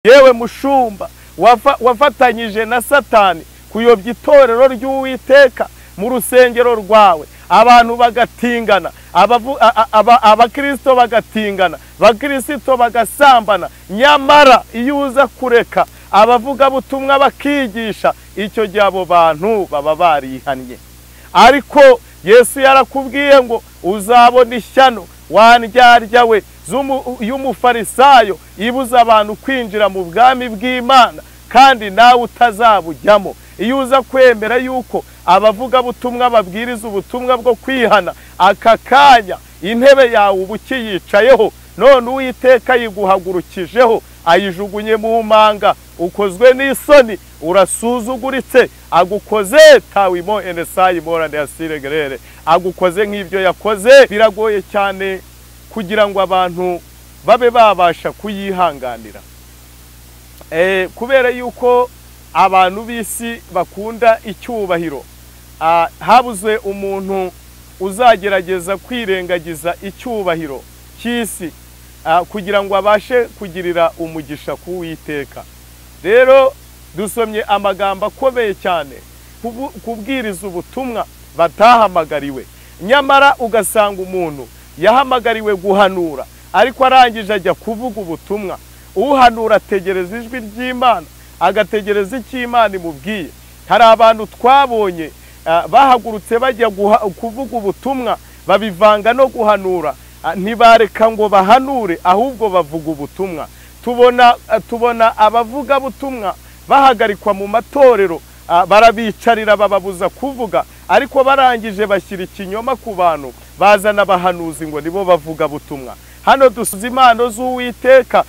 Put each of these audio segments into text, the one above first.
yewe mushumba wafatanyije na Satani kuyobya itorero ry'Uwiteka mu rusengero rwawe, abantu bagatingana, abakristo bagatingana, bakristo bagasambana. Nyamara iyo uza kureka abavuga butumwa bakigisha, icyo gihe abo bantu baba barihannye. Ariko Yesu yarakubwiye ngo uzabona ishyano wandyarya we y'umufarisayo ibuza abantu kwinjira mu bwami bw'Imana, kandi nawe utazabujyamo. Iyo uza kwemera yuko abavuga butumwa babwiriza ubutumwa bwo kwihana, aka kanya intebe yawe uba ukiyicayeho, none Uwiteka yiguhagurukijeho ayijugunye mu manga, ukozwe n'isoni, urasuzuguritse, agukoze tawimo enesayi morande yasiregerere, agukoze nk'ibyo yakoze. Biragoye cyane kugira ngo abantu babe babasha kuyihanganira, kubera yuko abantu b'isi bakunda icyubahiro. Habuze umuntu uzagerageza kwirengagiza icyubahiro cy'isi kugira ngo abashe kugirira umugisha ku Uwiteka. Rero dusomye amagambo akomeye cyane kubwiriza ubutumwa batahamagariwe, nyamara ugasanga umuntu yahamagariwe guhanura, ariko arangije ajya kuvuga ubutumwa. Uhanura ategereza ijwi ry'Imana, agategereza icyo Imana imubwiye. Hari abantu twabonye bahagurutse bajya kuvuga ubutumwa, babivanga no guhanura, ntibareka ngo bahanure, ahubwo bavuga ubutumwa. Tubona abavuga butumwa bahagarikwa mu matorero, barabicarira bababuza kuvuga, ariko barangije bashyira ikinyoma ku bantu, bazana abahanuzi ngo nibo bavuga butumwa. Hano dusuze impano z'Uwiteka,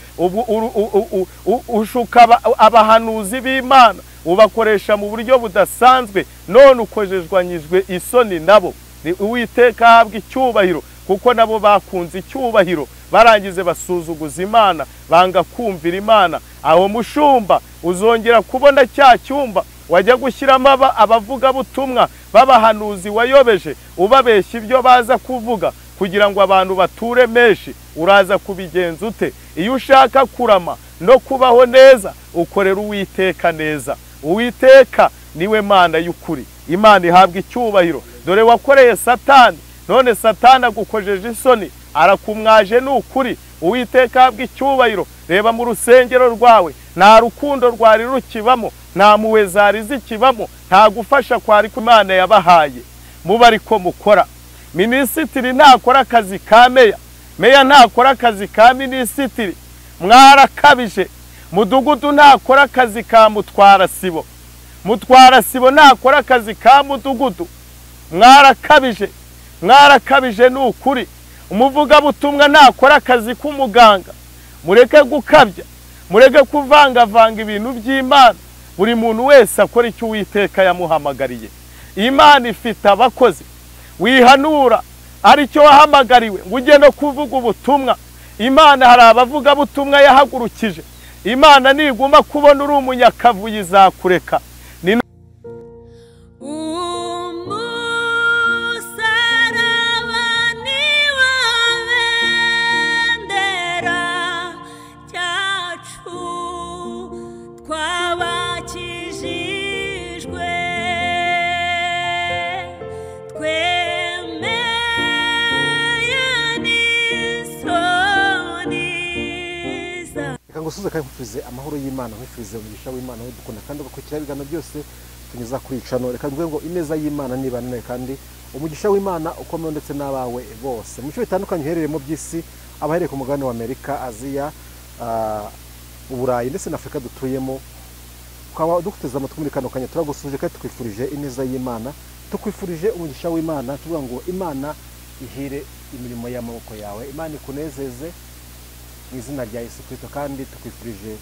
ushuka abahanuzi b'Imana, ubakoresha mu buryo budasanzwe, none ukojejwanyijwe isoni nabo. Uwiteka ahabwa icyubahiro, kuko nabo bakunze icyubahiro, barangize basuzuguza Imana, banga kumvira Imana. Aho mushumba uzongera kubona cya cyumba wajya gushyiramo abavuga butumwa b'abahanuzi wayobeje, ubabeshya ibyo baza kuvuga kugira ngo abantu bature menshi. Uraza kubigenza ute? Iyo ushaka kurama no kubaho neza, ukorera Uwiteka neza. Uwiteka niwe Mana y'ukuri, Imana ihabwa icyubahiro. Dore wakoreye Satani, none Satani agukojeje isoni, arakumwaje n'ukuri. Uwiteka ahabwa icyubahiro. Reba mu rusengero rwawe, nta rukundo rwari rukibamo, nta mpuhwe zari zikibamo, nta gufasha kwari ku Imana yabahaye. Muba ariko mukora. Minisitiri ntakora akazi ka meya, meya ntakora akazi ka minisitiri, mwarakabije. Mudugudu ntakora akazi ka mutwara sibo, mutwara sibo ntakora akazi ka mudugudu. Mwarakabije, mwarakabije n'ukuri. Umuvuga butumwa ntakora akazi k'umuganga. Mureke gukabya, mureke kuvangavanga ibintu by'Imana. Buri muntu wese akora icyo Uwiteka yamuhamagariye. Imana ifite abakozi. Wihanura aricyo wahamagariwe ngo ujye no kuvuga ubutumwa. Imana hari abavuga butumwa yahagurukije. Imana niguma kubona uri umunyakavuyo izakureka. Ngusuze kandi mfize amahoro y'Imana, mfize umugisha w'Imana we dukunda kandi ugakurikira ibigano byose tunyuza kuri channel. Reka mvuge ngo ineza y'Imana nibana nawe, kandi umugisha w'Imana ukomeye ndetse n'abawe bose mu bice bitandukanye uherereye mu by'isi, abahereye ku mugabane wa Amerika, Aziya, Uburayi ndetse na Afurika dutuyemo. Ukaba dukuteza amatwi muri kano kanya, turagusuje kandi tukwifurije ineza y'Imana, tukwifurije umugisha w'Imana, tuvuga ngo Imana ihire imirimo y'amaboko yawe, Imana ikunezeze mu izina rya Yesu Kristo, kandi tukwifurije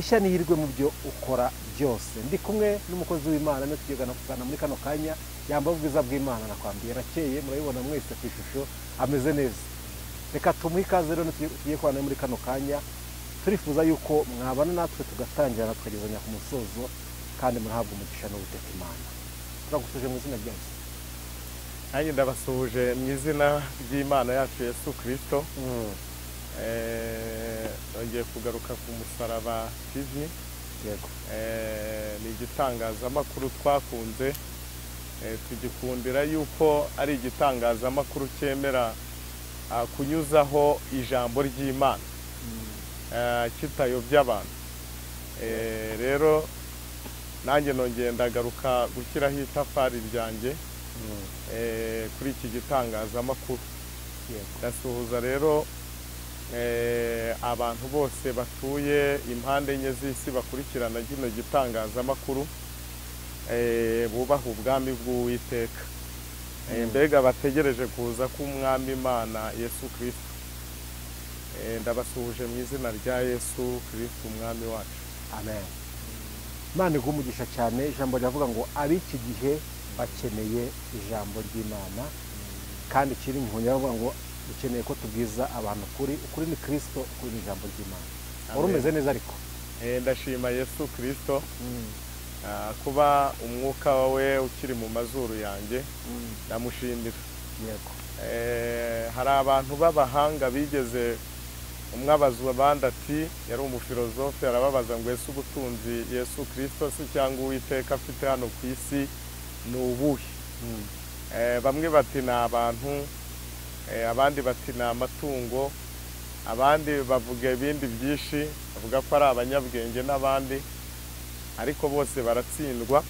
ishya n'ihirwe mu byo ukora byose. Ndi kumwe n'umukozi w'Imana, no tugana kugana muri kano kanya, yambaye ubwiza bw'Imana, nakwambiye rakeye, murabibona mwese ku ishusho, ameze neza. Reka tumuhe ikaze rero tugiye kubana muri kano kanya. Turifuza yuko mwabana natwe tugatangira tukagezanya ku musozo, kandi murahabwa umugisha n'Uwiteka Imana. Turagusuje mu izina rya Yesu. Nanjye ndabasuhuje mu izina ry'Imana yacu Yesu Kristo. ngiye kugaruka ku Musaraba TV. yego Ni igitangazamakuru twakunze, tugikundira yuko ari igitangazamakuru cyemera kunyuzaho ijambo ry'Imana kitayobya abantu. Rero nanjye nongeye ndagaruka gushyiraho itafari ryanjye kuri iki gitangazamakuru. Ndasuhuza rero abantu bose batuye impande enye z'isi bakurikirana kino gitangazamakuru, bubaha ubwami bw'Uwiteka, mbega bategereje kuza k'Umwami Imana Yesu Kristo. Ndabasuhuje mu izina rya Yesu Kristo umwami wacu. amen. Imana iguha umugisha cyane. Ijambo riravuga ngo ab'iki gihe bakeneye ijambo ry'Imana, kandi kiri mu nyaravuga ngo dukeneye ko tubwiza abantu ukuri ni Kristo, ukuri ni ijambo ry'Imana. Wari umeze neza ariko? Ndashima Yesu Kristo kuba umwuka wawe ukiri mu mazuru yanjye, ndamushimira. yego hari abantu b'abahanga bigeze, umwe abaza abandi ati, yari umufilozofe, arababaza ngo ese ubutunzi Yesu Kristo se cyangwa Uwiteka afite hano ku isi ni ubuhe? Bamwe bati ni abantu, abandi bati ni amatungo, abandi bavuga ibindi byinshi, bavuga ko ari abanyabwenge n'abandi, ariko bose baratsindwa.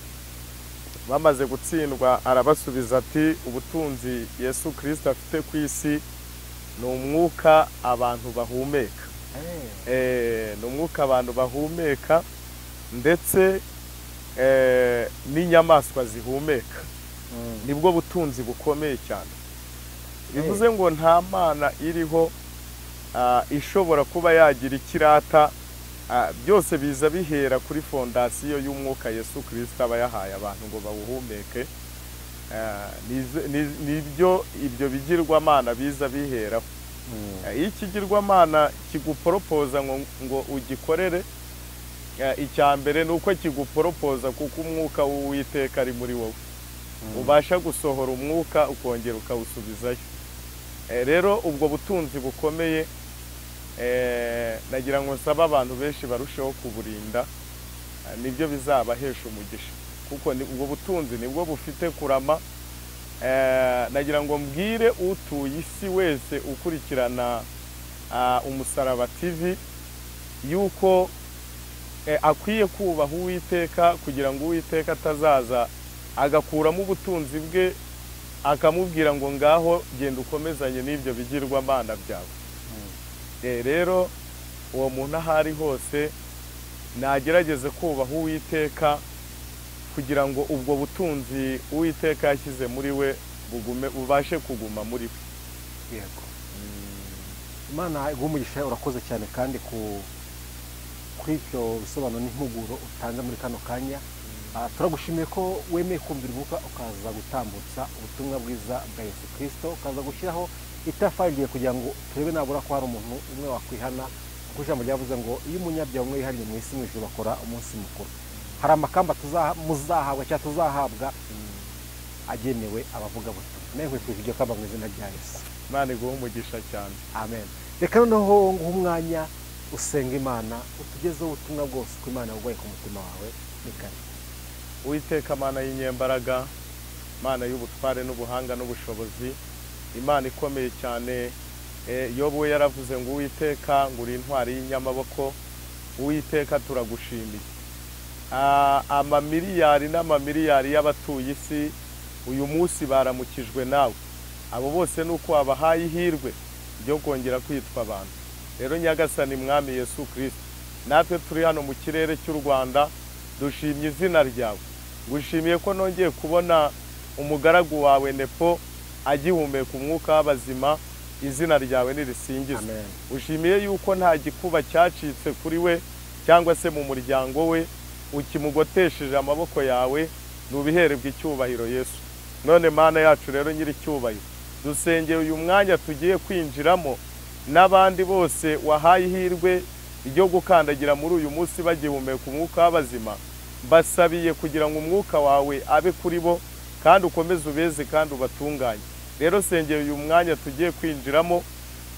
Bamaze gutsindwa arabasubiza ati, ubutunzi Yesu Kristo afite ku isi ni umwuka abantu bahumeka. Ni umwuka abantu bahumeka ndetse n'inyamaswa zihumeka. Nibwo butunzi bukomeye cyane. Bivuze ngo nta mana iriho ishobora kuba yagira ikirata, byose biza bihera kuri fondasiyo y'umwuka Yesu Kristo aba yahaye abantu ngo bawuhumeke. Nibyo ibyo bigirwamana biza biheraho. Iyo ikigirwamana kiguporopoza ngo ugikorere, icya mbere ni uko kiguporopoza kuko umwuka w'Uwiteka ari muri wowe, ubasha gusohora umwuka ukongera ukawusubizayo. Rero ubwo butunzi bukomeye, nagira ngo nsaba abantu benshi barusheho kuburinda, nibyo bizabahesha umugisha, kuko ubwo butunzi nibwo bufite kurama. Nagira ngo mbwire utuye isi wese ukurikirana Umusaraba TV yuko akwiye kubaha Uwiteka, kugira ngo Uwiteka atazaza agakuramo ubutunzi bwe akamubwira ngo ngaho genda ukomezanye n'ibyo bigirwamana byawe. Rero uwo muntu aho ari hose nagerageze kubaha Uwiteka, kugira ngo ubwo butunzi Uwiteka yashyize muri we bubashe kuguma muri we. yego Imana iguha umugisha. Urakoze cyane kandi kuri ibyo bisobanuro n'impuguro utanga muri kano kanya. Turagushimiye ko wemeye kumvira umwuka ukaza gutambutsa ubutumwa bwiza bwa Yesu Kristo, ukaza gushyiraho itafari rye kugira ngo turebe nabura ko hari umuntu umwe wakwihana, kuko ijambo ryavuze ngo iyo umunyabyaha umwe yihariye mu isi, mu ijuru bakora umunsi mukuru. Hari amakamba muzahabwa cyangwa tuzahabwa agenewe abavugabutumwa. Nawe nkwifurije iryo kamba mu izina rya Yesu. Imana iguha umugisha cyane. amen. Reka noneho nguha umwanya usenga Imana, utugezeho ubutumwa bwose ko Imana yaguhaye ku mutima wawe. Ni kare. Uwiteka Mana y'inyembaraga, Mana y'ubutware n'ubuhanga n'ubushobozi, Imana ikomeye cyane. Yobu we yaravuze ngo Uwiteka ngo uri intwari y'inyamaboko. Uwiteka turagushimiye. Amamiliyari n'amamiliyari y'abatuye isi uyu munsi baramukijwe nawe. Abo bose nuko wabahaye ihirwe ryo kongera kwitwa abantu. Rero Nyagasani Mwami Yesu Kristo, natwe turi hano mu kirere cy'u Rwanda dushimye izina ryawe. Gushimiye ko nongeye kubona umugaragu wawe Nepo agihumeka umwuka w'abazima. Izina ryawe nirisingizwe. Ushimiye yuko nta gikuba cyacitse kuri we cyangwa se mu muryango we, ukimugotesheje amaboko yawe. Nubiherebwa icyubahiro Yesu. None Mana yacu rero nyiri cyubahiro, dusengeye uyu mwanya tugiye kwinjiramo, n'abandi bose wahaye ihirwe ryo gukandagira muri uyu munsi bagihumeka umwuka w'abazima, basabiye kugira ngo umwuka wawe abe kuri bo kandi ukomeze ubeze kandi ubatunganye. Rero sengeye uyu mwanya tugiye kwinjiramo,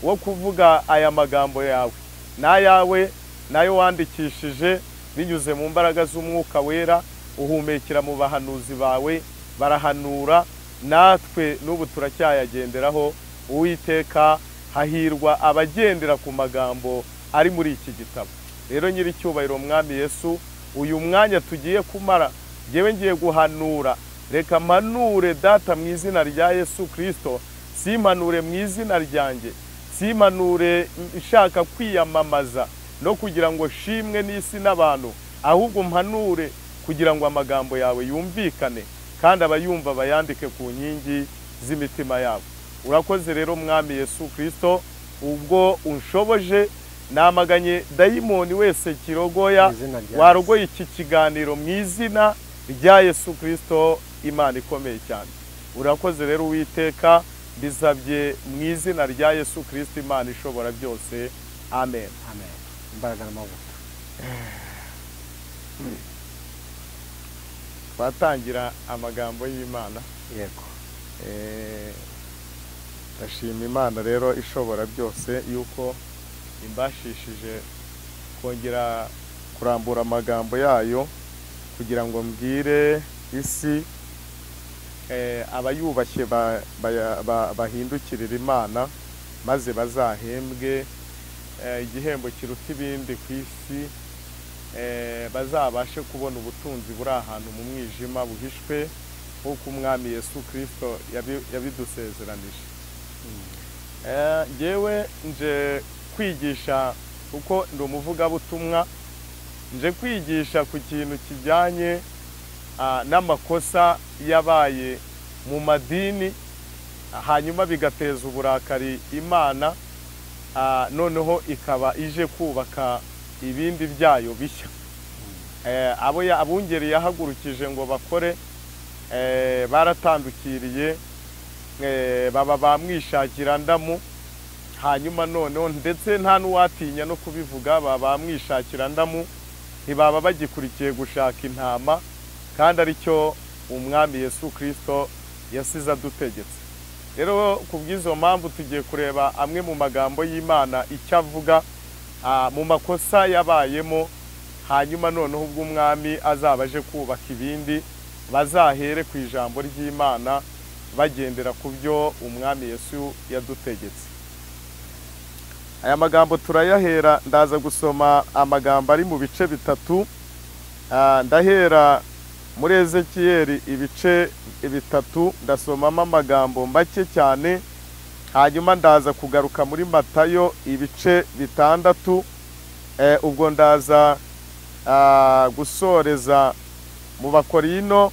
wo kuvuga aya magambo yawe, n'ayawe nayo wandikishije binyuze mu mbaraga z'umwuka wera, uhumekera mu bahanuzi bawe, barahanura, natwe n'ubu turacyayagenderaho. Uwiteka, hahirwa abagendera ku magambo ari muri iki gitabo. Rero nyiricyubahiro Mwami Yesu, uyu mwanya tugiye kumara, ngewe ngiye guhanura, reka mpanure Data mu izina rya Yesu Kristo, simpanure mu izina ryanjye, simpanure nshaka kwiyamamaza no kugira ngo shimwe n'isi n'abantu, ahubwo mpanure kugira ngo amagambo yawe yumvikane kandi abayumva bayandike ku nkingi z'imitima yabo. Urakoze rero Mwami Yesu Kristo, ubwo unshoboje, namaganye dayimoni wese kirogoya warogoye iki kiganiro mu izina rya Yesu Kristo, Imana ikomeye cyane. Urakoze rero Uwiteka, mbisabye mu izina rya Yesu Kristo, Imana ishobora byose. Amen. Amen. Imbaraga n'amavuta. Twatangira amagambo y'Imana. Yego. Ndashima Imana rero ishobora byose yuko imbashishije kongera kurambura amagambo yayo kugira ngo mbwire isi abayubashye bahindukirira Imana maze bazahembwe igihembo kiruta ibindi ku isi, bazabashe kubona ubutunzi buri ahantu mu mwijima buhishwe nk'uko Umwami Yesu Kristo yabidusezeranije. Ngewe nje kwigisha kuko ndi umuvugabutumwa, nje kwigisha ku kintu kijyanye n'amakosa yabaye mu madini, hanyuma bigateza uburakari Imana, noneho ikaba ije kubaka ibindi byayo bishya. Abungeri yahagurukije ngo bakore, baratandukiriye, baba bamwishakira ndamu, hanyuma noneho ndetse nta n'uwatinya no kubivuga, baba bamwishakira ndamu, ntibaba bagikurikiye gushaka intama, kandi aricyo Umwami Yesu Kristo yasize adutegetse. Rero kubw'izo mpamvu tugiye kureba amwe mu magambo y'Imana icyo avuga mu makosa yabayemo, hanyuma noneho ubwo Umwami azaba aje kubaka ibindi, bazahere ku ijambo ry'Imana bagendera ku byo Umwami Yesu yadutegetse. Aya magambo turayahera, ndaza gusoma amagambo ari mu bice bitatu. Ndahera muri Ezekiyeli ibice bitatu, ndasomamo amagambo make cyane, hanyuma ndaza kugaruka muri Matayo ibice bitandatu, ubwo ndaza gusoreza mu Bakorino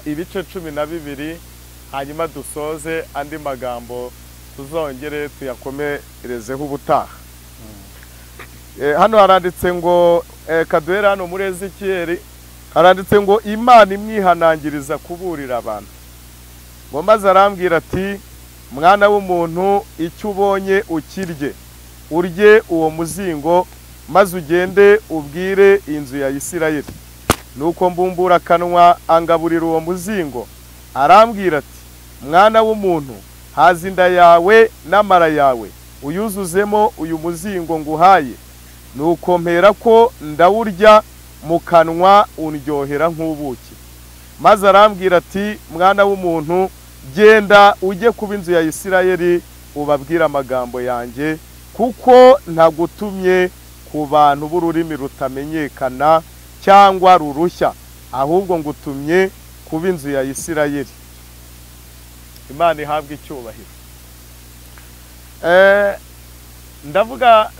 ibice 12, hanyuma dusoze andi magambo tuzongere tuyakomerezeho ubutaha. Hano haranditse ngo kaduhera hano muri Ezekiyeli, haranditse ngo Imana imwihanangiriza kuburira abantu, ngo maze arambwira ati, mwana w'umuntu, icyo ubonye ukirye, urye uwo muzingo, maze ugende ubwire inzu ya Isirayeli. Nuko mbumbura akanwa angaburira uwo muzingo, arambwira ati, mwana w'umuntu, haza inda yawe n'amara yawe, uyuzuzemo uyu muzingo nguhaye. Nuko mpera ko ndawurya, mu kanwa undyohera nk'ubuki. Maze arambwira ati, mwana w'umuntu, genda ujye kuba inzu ya Isirayeli, ubabwira amagambo yanjye, kuko ntagutumye ku bantu b'ururimi rutamenyekana cyangwa rurushya, ahubwo ngutumye kuba inzu ya Isirayeli. Imana ihabwe icyubahiro.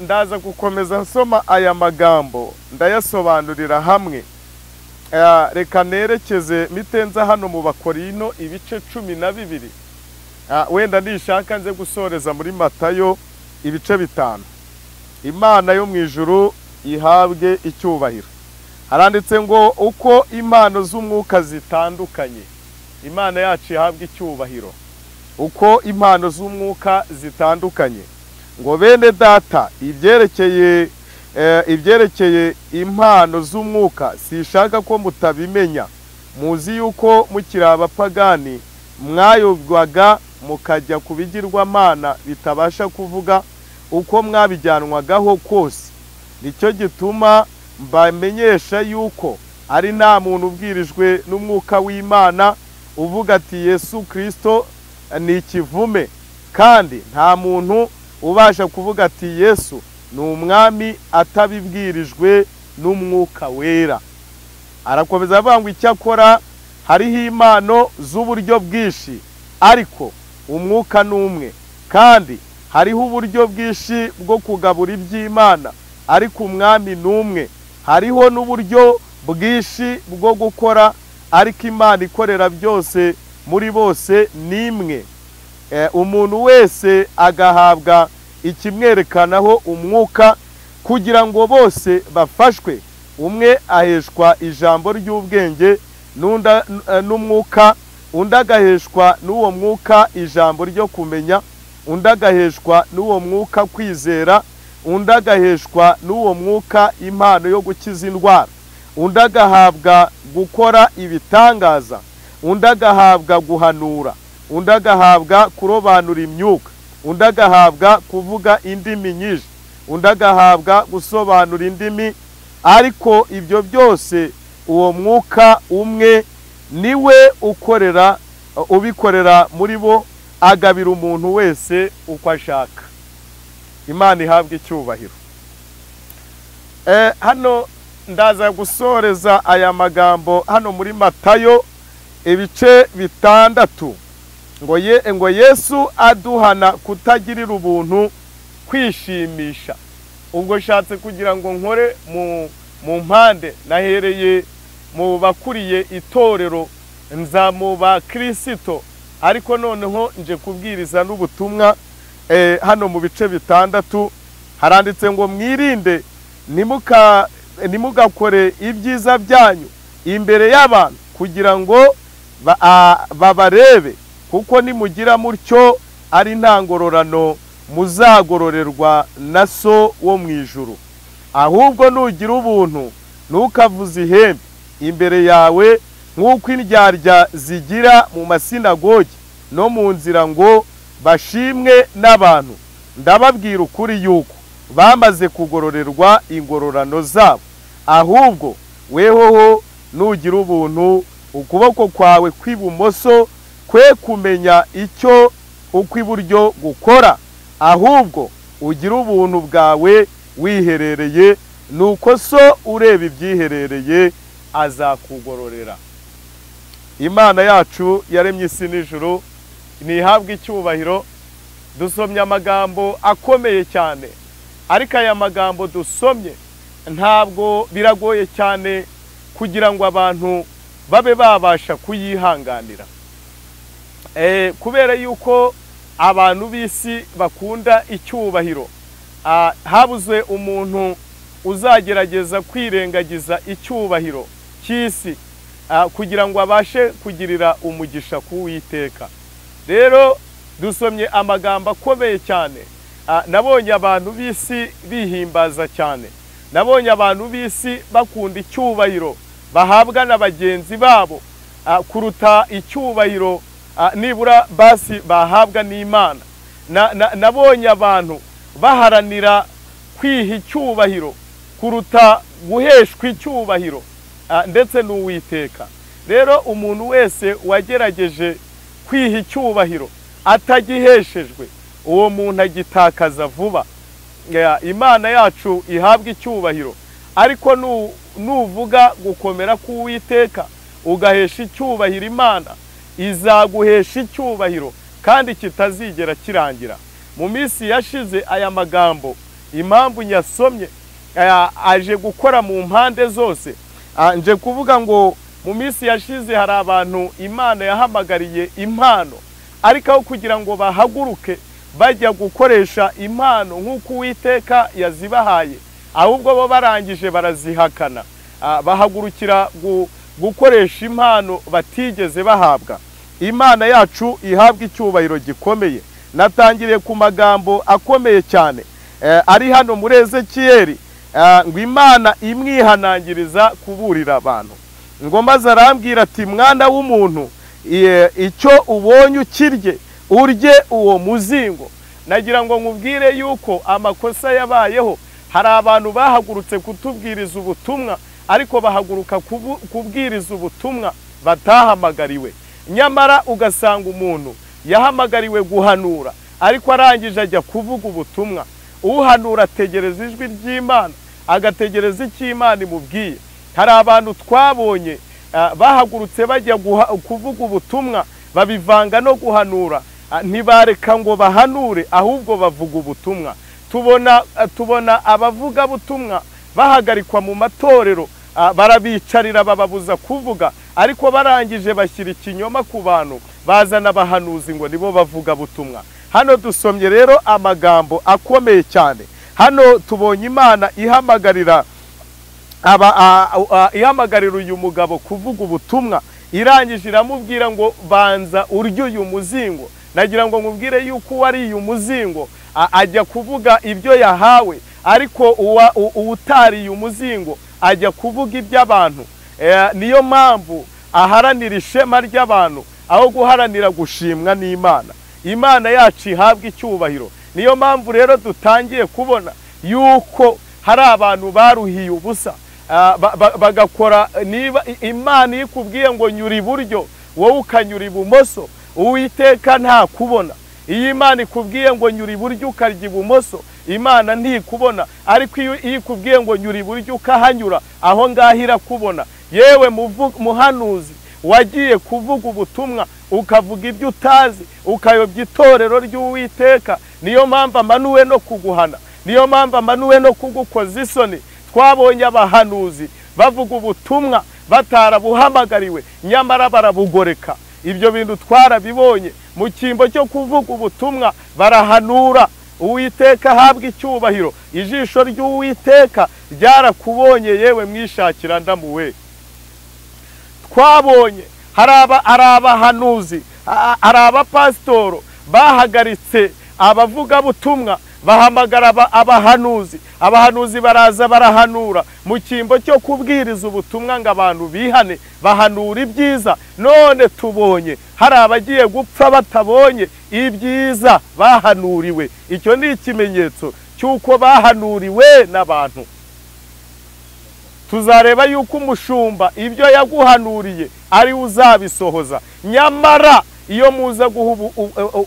Ndaza gukomeza nsoma aya magambo, ndayasobanurira hamwe. Reka nerekeze mitenza hano mu Bakorino ibice 12, wenda nishaka nze gusoreza muri Matayo ibice 5. Imana yo mu ijuru ihabwe icyubahiro. Haranditse ngo uko impano z'umwuka zitandukanye, Imana yacu ihabwe icyubahiro. Uko impano z'umwuka zitandukanye, ngo bene data, ibyerekeye impano z'umwuka sishaka ko mutabimenya. Muzi yuko mukiri abapagani mwayobwaga mukajya ku bigirwamana bitabasha kuvuga uko mwabijyanwagaho kose. Nicyo gituma mbamenyesha yuko ari nta muntu ubwirijwe n'umwuka w'Imana uvuga ati Yesu Kristo ni ikivume, kandi nta muntu ubasha kuvuga ati Yesu ni umwami atabibwirijwe n'umwuka wera. Arakomeza avuga ngo icyakora hariho impano z'uburyo bwinshi, ariko umwuka ni umwe, kandi hariho uburyo bwinshi bwo kugabura iby'Imana, ariko umwami ni umwe. Hariho n'uburyo bwinshi bwo gukora, ariko Imana ikorera byose muri bose ni imwe. Umuntu wese agahabwa ikimwerekanaho umwuka kugira ngo bose bafashwe. Umwe aheshwa ijambo ry'ubwenge n'umwuka, undi agaheshwa n'uwo mwuka ijambo ryo kumenya, undi agaheshwa n'uwo mwuka kwizera, undi agaheshwa n'uwo mwuka impano yo gukiza indwara, undi agahabwa gukora ibitangaza, undi agahabwa guhanura, undi agahabwa kurobanura imyuka, undi agahabwa kuvuga indimi nyinshi, undi agahabwa gusobanura indimi. Ariko ibyo byose uwo mwuka umwe niwe ubikorera muri bo, agabira umuntu wese uko ashaka. Imana ihabwe icyubahiro. Hano ndaza gusoreza aya magambo hano muri Matayo ibice 6, ngo Yesu aduhana kutagirira ubuntu kwishimisha. Ubwo shatse kugira ngo nkore mu mpande, nahereye mu bakuriye itorero nza mu bakristo, ariko noneho nje kubwiriza n'ubutumwa. Hano mu bice 6 haranditse ngo mwirinde nimugakore ibyiza byanyu imbere y'abantu kugira ngo babarebe, kuko nimugira mutyo ari nta ngororano muzagororerwa na so wo mu ijuru. Ahubwo nugira ubuntu ntukavuze ihembe imbere yawe nk'uko indyarya zigira mu masinagogi no mu nzira ngo bashimwe n'abantu. Ndababwira ukuri yuko bamaze kugororerwa ingororano zabo. Ahubwo wehoho nugira ubuntu, ukuboko kwawe kw'ibumoso kwe kumenya icyo ukw'iburyo gukora, ahubwo ugira ubuntu bwawe wiherereye, nuko so ureba ibyiherereye azakugororera. Imana yacu yaremye isi n'ijuru nihabwe icyubahiro. Dusomye amagambo akomeye cyane, ariko aya magambo dusomye ntabwo biragoye cyane kugira ngo abantu babe babasha kuyihanganira, kubera yuko abantu b'isi bakunda icyubahiro. Habuze umuntu uzagerageza kwirengagiza icyubahiro cy'isi kugira ngo abashe kugirira umugisha k'Uwiteka. Rero dusomye amagambo akomeye cyane. Nabonye abantu b'isi bihimbaza cyane, nabonye abantu b'isi bakunda icyubahiro bahabwa na bagenzi babo kuruta icyubahiro nibura basi bahabwa n'Imana. Nabonye abantu baharanira kwiha icyubahiro kuruta guheshwa icyubahiro ndetse n'Uwiteka. Rero umuntu wese wagerageje kwiha icyubahiro atagiheshejwe, uwo muntu agitakaza vuba. Imana yacu ihabwa icyubahiro, ariko nuvuga gukomera k'Uwiteka ugahesha icyubahiro Imana, izaguhesha icyubahiro kandi kitazigera kirangira. Mu minsi yashize aya magambo impamvu nyasomye aje gukora mu mpande zose. Nje kuvuga ngo mu minsi yashize hari abantu Imana yahamagariye impano, ariko aho kugira ngo bahaguruke bajya gukoresha impano nk'uko Uwiteka yazibahaye, ahubwo bo barangije barazihakana, bahagurukira gukoresha impano batigeze bahabwa. Imana yacu ihabwa icyubahiro gikomeye. Natangiriye ku magambo akomeye cyane ari hano muri Ezekiyeli, ngo Imana imwihanangiriza kuburira abantu, ngo maze arambwira ati mwana w'umuntu, icyo ubonye ukirye urye uwo muzingo. Nagira ngo nkubwire yuko amakosa yabayeho, hari abantu bahagurutse kutubwiriza ubutumwa ariko bahaguruka kubwiriza ubutumwa batahamagariwe. Nyamara ugasanga umuntu yahamagariwe guhanura ariko arangije ajya kuvuga ubutumwa. Uhanura ategereza ijwi ry'Imana, agategereza icyo Imana imubwiye. Hari abantu twabonye bahagurutse bajya kuvuga ubutumwa babivanga no guhanura, ntibareka ngo bahanure ahubwo bavuga ubutumwa. Tubona abavuga butumwa bahagarikwa mu matorero, barabicarira bababuza kuvuga, ariko barangije bashyira ikinyoma ku bantu, bazana abahanuzi ngo nibo bavuga butumwa. Hano dusomye rero amagambo akomeye cyane. Hano tubonye Imana ihamagarira uyu mugabo kuvuga ubutumwa, irangije iramubwira ngo banza urye uyu muzingo. Nagira ngo nkubwire yuko wariye umuzingo ajya kuvuga ibyo yahawe, ariko uwutariye umuzingo ajya kuvuga iby'abantu. Niyo mpamvu aharanira ishema ry'abantu aho guharanira gushimwa n'Imana. Imana yacu ihabwa icyubahiro. Niyo mpamvu rero dutangiye kubona yuko hari abantu baruhiye ubusa, bagakora, niba Imana ikubwiye ngo nyura iburyo wowe ukanyura ibumoso, Uwiteka nta kubona. Iyo Imana ikubwiye ngo nyura iburyo ukarya ibumoso, Imana ntikubona. Ariko iyo ikubwiye ngo nyura iburyo ukahanyura, aho ngaho irakubona. Yewe muhanuzi wagiye kuvuga ubutumwa ukavuga ibyo utazi, ukayobya itorero ry'Uwiteka, niyo mpamvu amanuwe no kuguhana, niyo mpamvu amanuwe no kugukoza isoni. Twabonye abahanuzi bavuga ubutumwa batarabuhamagariwe, nyamara barabugoreka. Ibyo bintu twarabibonye mu cyimbo cyo kuvuga ubutumwa, barahanura. Uwiteka ahabwa icyubahiro. Ijisho ry'Uwiteka ryarakubonye yewe mwishakira ndamuwe. Twabonye hari abahanuzi, hari abapasitoro bahagaritse abavuga butumwa, bahamagara abahanuzi. Abahanuzi baraza barahanura mu cyimbo cyo kubwiriza ubutumwa ngo abantu bihane, bahanura ibyiza. None tubonye hari abagiye gupfa batabonye ibyiza bahanuriwe. Icyo ni ikimenyetso cy'uko bahanuriwe n'abantu. Tuzareba yuko umushumba ibyo yaguhanuriye ari uzabisohoza. Nyamara iyo muza guha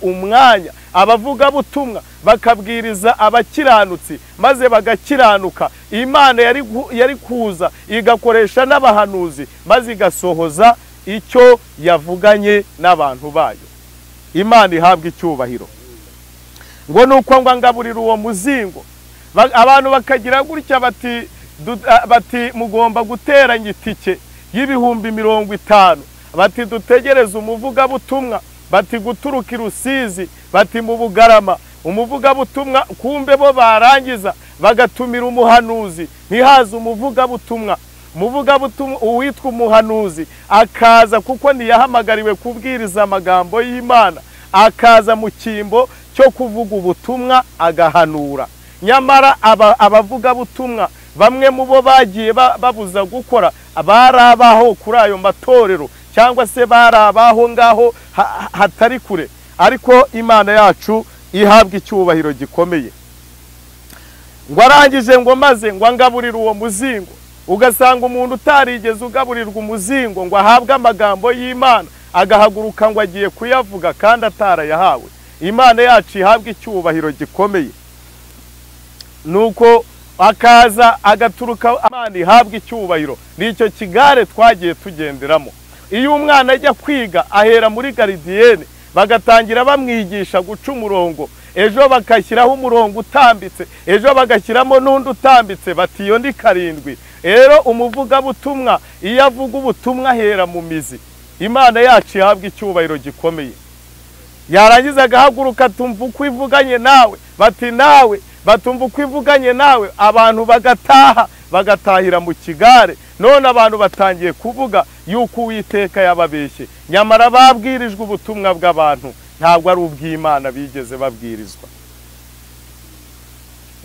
umwanya abavuga butumwa bakabwiriza abakiranutsi maze bagakiranuka, Imana yari kuza igakoresha n'abahanuzi maze igasohoza icyo yavuganye n'abantu bayo. Imana ihabwa icyubahiro. Ngo nuko ngo ngaburira uwo muzingo, abantu bakagira gutya bati mugomba guteranya itike y'ibihumbi 50, bati dutegereze umuvuga butumwa, bati guturuka i Rusizi, bati mu Bugarama umuvuga butumwa. Kumbe bo barangiza bagatumira umuhanuzi, ntihaza umuvuga butumwa. Umuvuga butumwa uwitwa umuhanuzi akaza, kuko ntiyahamagariwe kubwiriza amagambo y'Imana, akaza mu cyimbo cyo kuvuga ubutumwa agahanura. Nyamara abavuga butumwa bamwe mu bo bagiye babuza gukora, barabaho kuri ayo matorero, cyangwa se barabaho ngaho hatari kure. Ariko Imana yacu ihabwa icyubahiro gikomeye. Ngo arangije ngo maze ngo ngaburira uwo muzingo. Ugasanga umuntu utarigeze ugaburirwa umuzingo ngo ahabwe amagambo y'Imana, agahaguruka ngo agiye kuyavuga kandi atarayahawe. Imana yacu ihabwa icyubahiro gikomeye. Nuko akaza agaturuka, Imana ihabwa icyubahiro. Nicyo kigare twagiye tugenderamo. Iyo umwana ajya kwiga ahera muri garidiyene, bagatangira bamwigisha guca umurongo, ejo bakashyiraho umurongo utambitse, ejo bagashyiramo n'undi utambitse, bati iyo ndi 7. Rero umuvuga butumwa iyo avuga ubutumwa ahera mu mizi. Imana yacu ihabwa icyubahiro gikomeye. Yarangiza agahaguruka, tumva uko ivuganye nawe, bati nawe, batumva uko ivuganye nawe, abantu bagatahira mu kigare. None abantu batangiye kuvuga yuko Uwiteka yababeshye, nyamara babwirijwe ubutumwa bw'abantu, ntabwo ari ubw'Imana bigeze babwirizwa.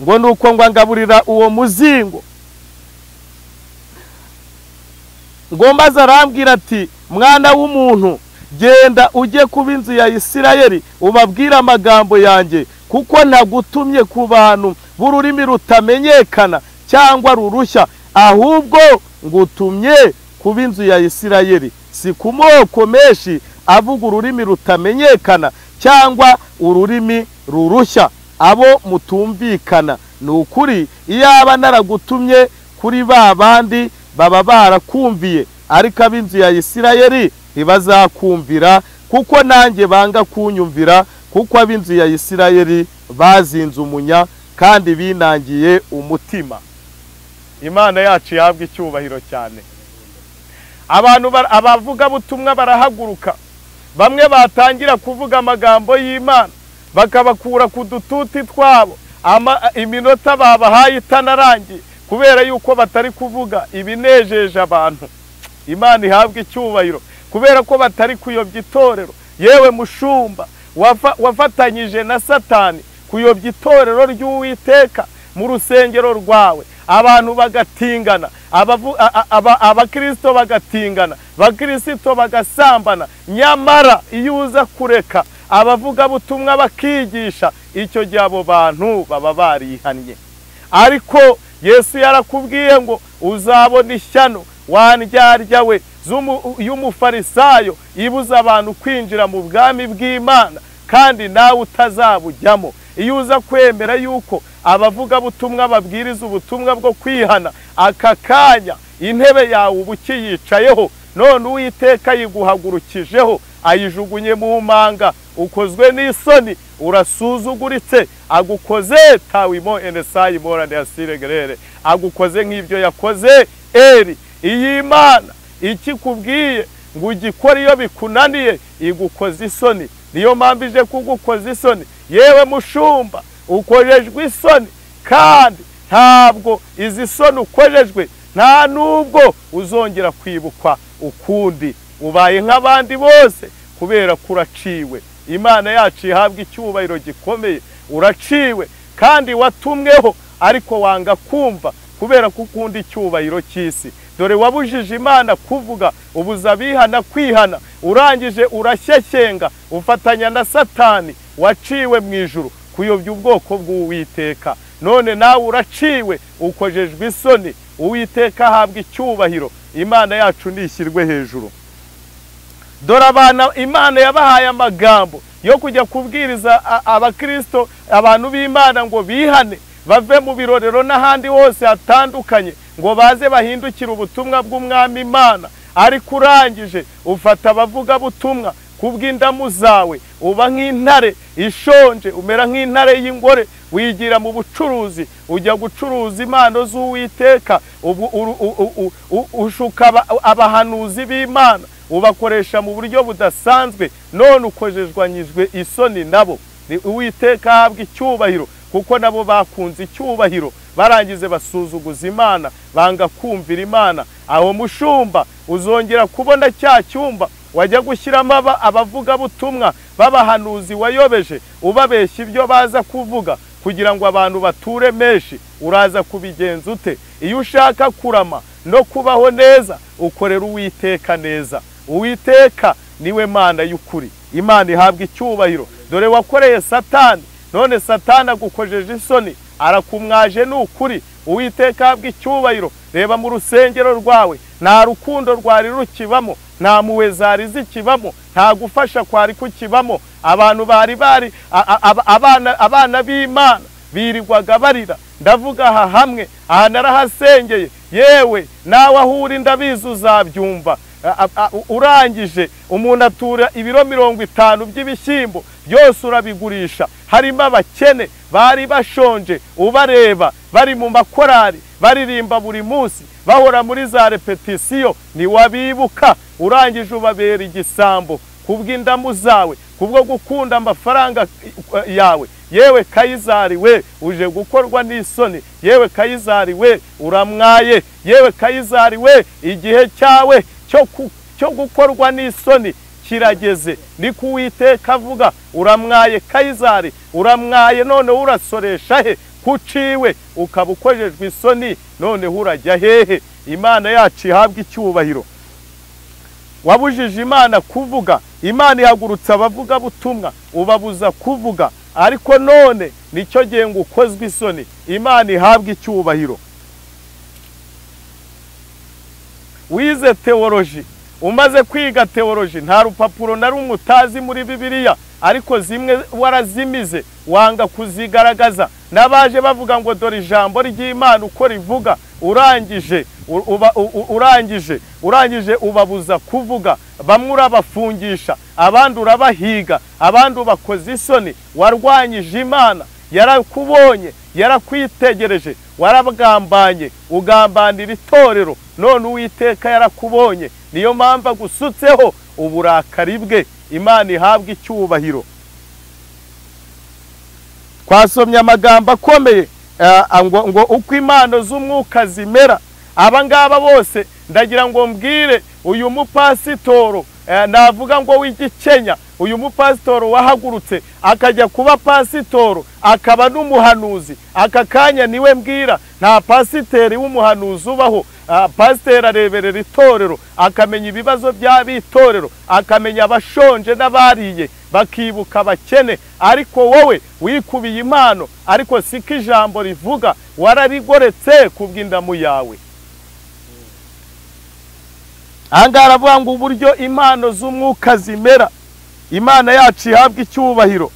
Ngo nuko ngo ngaburira uwo muzingo. Ngo maze arambwira ati mwana w'umuntu, genda ujye kuba inzu ya Isirayeli ubabwire amagambo yanjye, kuko nagutumye ku bantu b'ururimi rutamenyekana cyangwa rurushya, ahubwo ngutumye kuba inzu ya Isirayeli, si ku moko menshi avuga ururimi rutamenyekana cyangwa ururimi rurushya, abo mutumvikana. Ni ukuri iyaba naragutumye kuri ba bandi baba barakumviye, ariko ab'inzu ya Isirayeli ntibazakumvira, kuko nanjye banga kunyumvira, kuko ab'inzu ya Isirayeli bazinze umunya kandi binangiye umutima. Imana yacu yahabwa icyubahiro cyane. Abantu abavuga butumwa barahaguruka, bamwe batangira kuvuga amagambo y'Imana bakabakura ku dututi twabo, iminota babahaye itanarangiye kubera yuko batari kuvuga ibinejeje abantu. Imana ihabwa icyubahiro kubera ko batari kuyobya itorero. Yewe mushumba wafatanyije na Satani kuyobya itorero ry'Uwiteka mu rusengero rwawe, abantu bagatingana, abakristo bagatingana, bakristo bagasambana. Nyamara iyo uza kureka abavuga butumwa bakigisha, icyo gihe abo bantu baba barihannye. Ariko Yesu yarakubwiye ngo uzabona ishyano wandyarya we y'umufarisayo ibuza abantu kwinjira mu bwami bw'Imana, kandi nawe utazabujyamo. Iyo uza kwemera yuko abavuga butumwa babwiriza ubutumwa bwo kwihana, aka kanya intebe yawe uba ukiyicayeho, none Uwiteka yiguhagurukijeho ayijugunye mu manga, ukozwe n'isoni, urasuzuguritse, agukoze tawimo enesayi morane yasiregerere, agukoze nk'ibyo yakoze Eli. Iyi Imana ikikubwiye ngo ugikore iyo bikunaniye, igukoze isoni. Niyo mpamvu ije kugukoza isoni. Yewe mushumba ukojejwe isoni, kandi ntabwo izi soni ukojejwe nta nubwo uzongera kwibukwa ukundi. Ubaye nk'abandi bose kubera kuraciwe. Imana yacu ihabwa icyubahiro gikomeye. Uraciwe kandi watumweho, ariko wanga kumva kubera ko ukunda icyubahiro cy'isi. Dore wabujije Imana kuvuga, ubuza abihana kwihana, urangije urashyeshyenga ufatanya na Satani waciwe mu ijuru kuyobya ubwoko bw'Uwiteka. None nawe uraciwe ukojejwe isoni. Uwiteka ahabwa icyubahiro. Imana yacu nishyirwe hejuru. Dore abana Imana yabahaye amagambo yo kujya kubwiriza abakristo, abantu b'Imana ngo bihane bave mu birorero n'ahandi hose hatandukanye, ngo baze bahindukire ubutumwa bw'Umwami Imana. Ariko urangije ufata abavuga butumwa kubw'indamu zawe, uba nk'intare ishonje, umera nk'intare y'ingore, wigira mu bucuruzi, ujya gucuruza impano z'Uwiteka, ushuka abahanuzi b'Imana, ubakoresha mu buryo budasanzwe, none ukojejwanyijwe isoni nabo. Uwiteka ahabwa icyubahiro, kuko nabo bakunze icyubahiro, barangize basuzuguza Imana, banga kumvira Imana. Aho mushumba uzongera kubona cya cyumba wajya gushyiramo abavuga butumwa b'abahanuzi wayobeje, ubabeshya ibyo baza kuvuga kugira ngo abantu bature menshi. Uraza kubigenza ute? Iyo ushaka kurama no kubaho neza, ukorera Uwiteka neza. Uwiteka niwe Mana y'ukuri. Imana ihabwa icyubahiro. Dore wakoreye Satani, none Satani agukojeje isoni, arakumwaje n'ukuri. Uwiteka ahabwa icyubahiro. Reba mu rusengero rwawe, nta rukundo rwari rukibamo, nta mpuhwe zari zikibamo, nta gufasha kwari kukibamo. Abantu bari abana b'Imana birirwaga barira. Ndavuga aha hamwe, aha narahasengeye. Yewe nawe aho uri ndabizi uzabyumva. Urangije umuntu atura ibiro 50 by'ibishyimbo, byose urabigurisha. Harimo abakene bari bashonje, ubareba bari mu makorari baririmba buri munsi, bahora muri za repetisiyo, ntiwabibuka. Urangije ubabera igisambo kubw'indamu zawe, kubwo gukunda amafaranga yawe. Yewe Kayizari we, uje gukorwa n'isoni. Yewe Kayizari we, uramwaye. Yewe Kayizari we, igihe cyawe cyo gukorwa n'isoni kirageze. Ni ku Uwiteka avuga. Uramwaye Kayizari, uramwaye. None urasoresha he? Kuciwe ukaba ukojejwe isoni, none urajya hehe? Imana yacu ihabwa icyubahiro. wabujije Imana kuvuga, Imana ihagurutsa abavuga butumwa ubabuza kuvuga, ariko none nicyo gihe ngo ukozwe isoni, Imana ihabwe icyubahiro. Wize teoloji, umaze kwiga teoloji, nta rupapuro na rumwe utazi muri Bibiliya, ariko zimwe warazimize wanga kuzigaragaza, n'abaje bavuga ngo dore ijambo ry'Imana uko rivuga, urangije ubabuza kuvuga, bamwe urabafungisha, abandi urabahiga, abandi ubakoze isoni. Warwanyije Imana, yarakubonye, yarakwitegereje, warabagambanye, ugambanira itorero, none Uwiteka yarakubonye, niyo mpamvu agusutseho uburakari bwe. Imana ihabwe icyubahiro. Twasomye amagambo akomeye ngo uko impano z'umwuka zimera. Aba ngaba bose ndagira ngo mbwire uyu mupasitoro, navuga ngo w'Igikenya, uyu mupasitoro wahagurutse akajya kuba pasitoro akaba n'umuhanuzi, aka kanya niwe mbwira, nta pasiteri w'umuhanuzi ubaho. Pasiteri areberera itorero, akamenya ibibazo by'abitorero, akamenya abashonje n'abariye, bakibuka abakene. Ariko wowe wikubiye impano, ariko siko ijambo rivuga, wararigoretse kubw'indamu yawe. Ahangaha aravuga ngo uburyo impano z'umwuka zimera, Imana yacu ihabwa icyubahiro.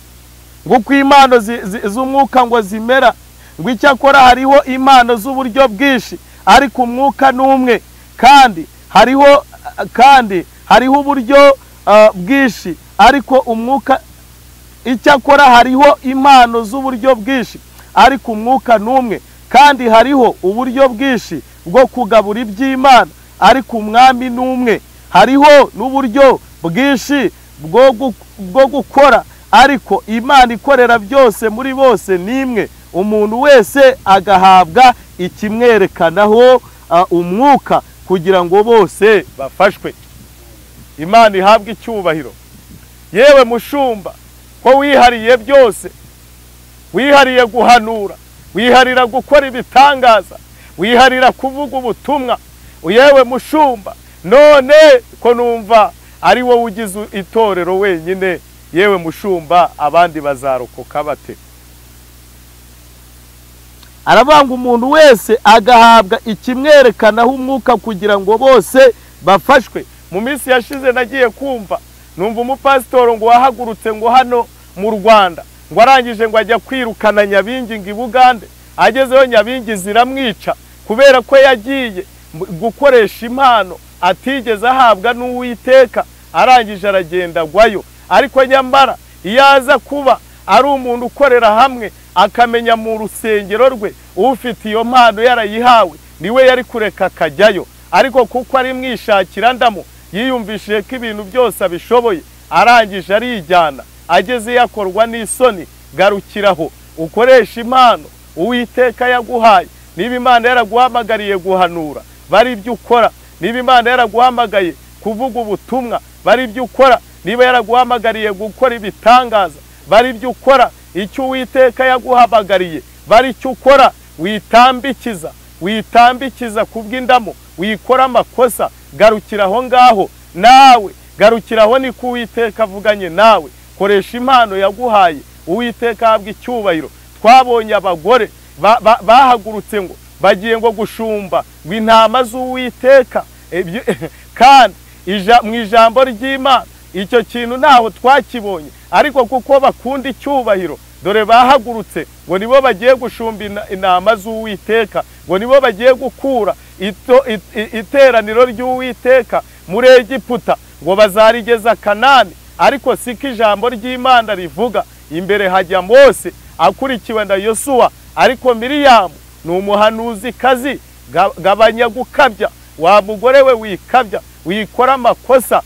Ngo uko impano z'umwuka ngo zimera, ngo icyakora hariho impano z'uburyo bwinshi, ariko umwuka n'umwe, kandi hariho uburyo bwinshi, ariko umwuka. Icyakora hariho impano z'uburyo bwinshi, ariko umwuka n'umwe, kandi hariho uburyo bwinshi bwo kugabura iby'Imana, ariko umwami n'umwe. Hariho n'uburyo bwinshi bwo gukora, ariko Imana ikorera byose muri bose n'imwe, umuntu wese agahabwa ikimwerekanaho umwuka, kugira ngo bose bafashwe. Imana ihabwe icyubahiro. Yewe mushumba, ko wihariye byose, wihariye guhanura, wiharira gukora ibitangaza, wiharira kuvuga ubutumwa, yewe mushumba, none ko numva ari wowe ugize itorero wenyine, yewe mushumba, abandi bazarokoka bate? Arabanga umuntu wese agahabwa ikimwerekanaho umwuka, kugira ngo bose bafashwe. Mu minsi yashize nagiye kumva, numva umupasitoro ngo wahagurutse ngo hano mu Rwanda, ngo arangije ngo ajya kwirukana Nyabingi ngo i Bugande. Agezeho Nyabingi ziramwica, kubera ko yagiye gukoresha impano atigeze ahabwa n'Uwiteka, arangije aragenda agwayo. Ariko nyambara iyo aza kuba ari umuntu ukorera hamwe, akamenya mu rusengero rwe ufite iyo mpano yarayihawe, niwe yari kureka akajyayo. Ariko kuko ari mwishakira ndamo, yiyumvishije ko ibintu byose abishoboye, arangije arijyana. Ageze yakorwa n'isoni. Garukiraho ukoresha impano Uwiteka yaguhaye. Niba Imana yaraguhamagariye guhanura, bari ibyo ukora. Niba Imana yaraguhamagaye kuvuga ubutumwa, bari ibyo ukora. Niba yaraguhamagariye gukora ibitangaza, bari ibyo ukora. Icyo Uwiteka yaguhamagariye, bari icyo ukora. Witambikiza kubw'indamo, wikora amakosa. Garukiraho ngaho nawe, garukiraho ni ku Uwiteka avuganye nawe. Koresha impano yaguhaye, Uwiteka ahabwe icyubahiro. Twabonye abagore bahagurutse ngo bagiye ngo gushumba w'intama z'Uwiteka, kandi mu ijambo ry'Imana icyo kintu ntaho twakibonye. Ariko kuko bakunda icyubahiro, dore bahagurutse ngo nibo bagiye gushumba intama z'Uwiteka, ngo nibo bagiye gukura iteraniro ry'Uwiteka muri Egiputa, ngo bazarigeza Kanani. Ariko siko ijambo ry'Imana rivuga. Imbere hajya Mose akurikiwe na Yosuwa, ariko Miriyamu ni umuhanuzi kazi. Gabanya gukabya, wa mugore we wikabya, wikora amakosa,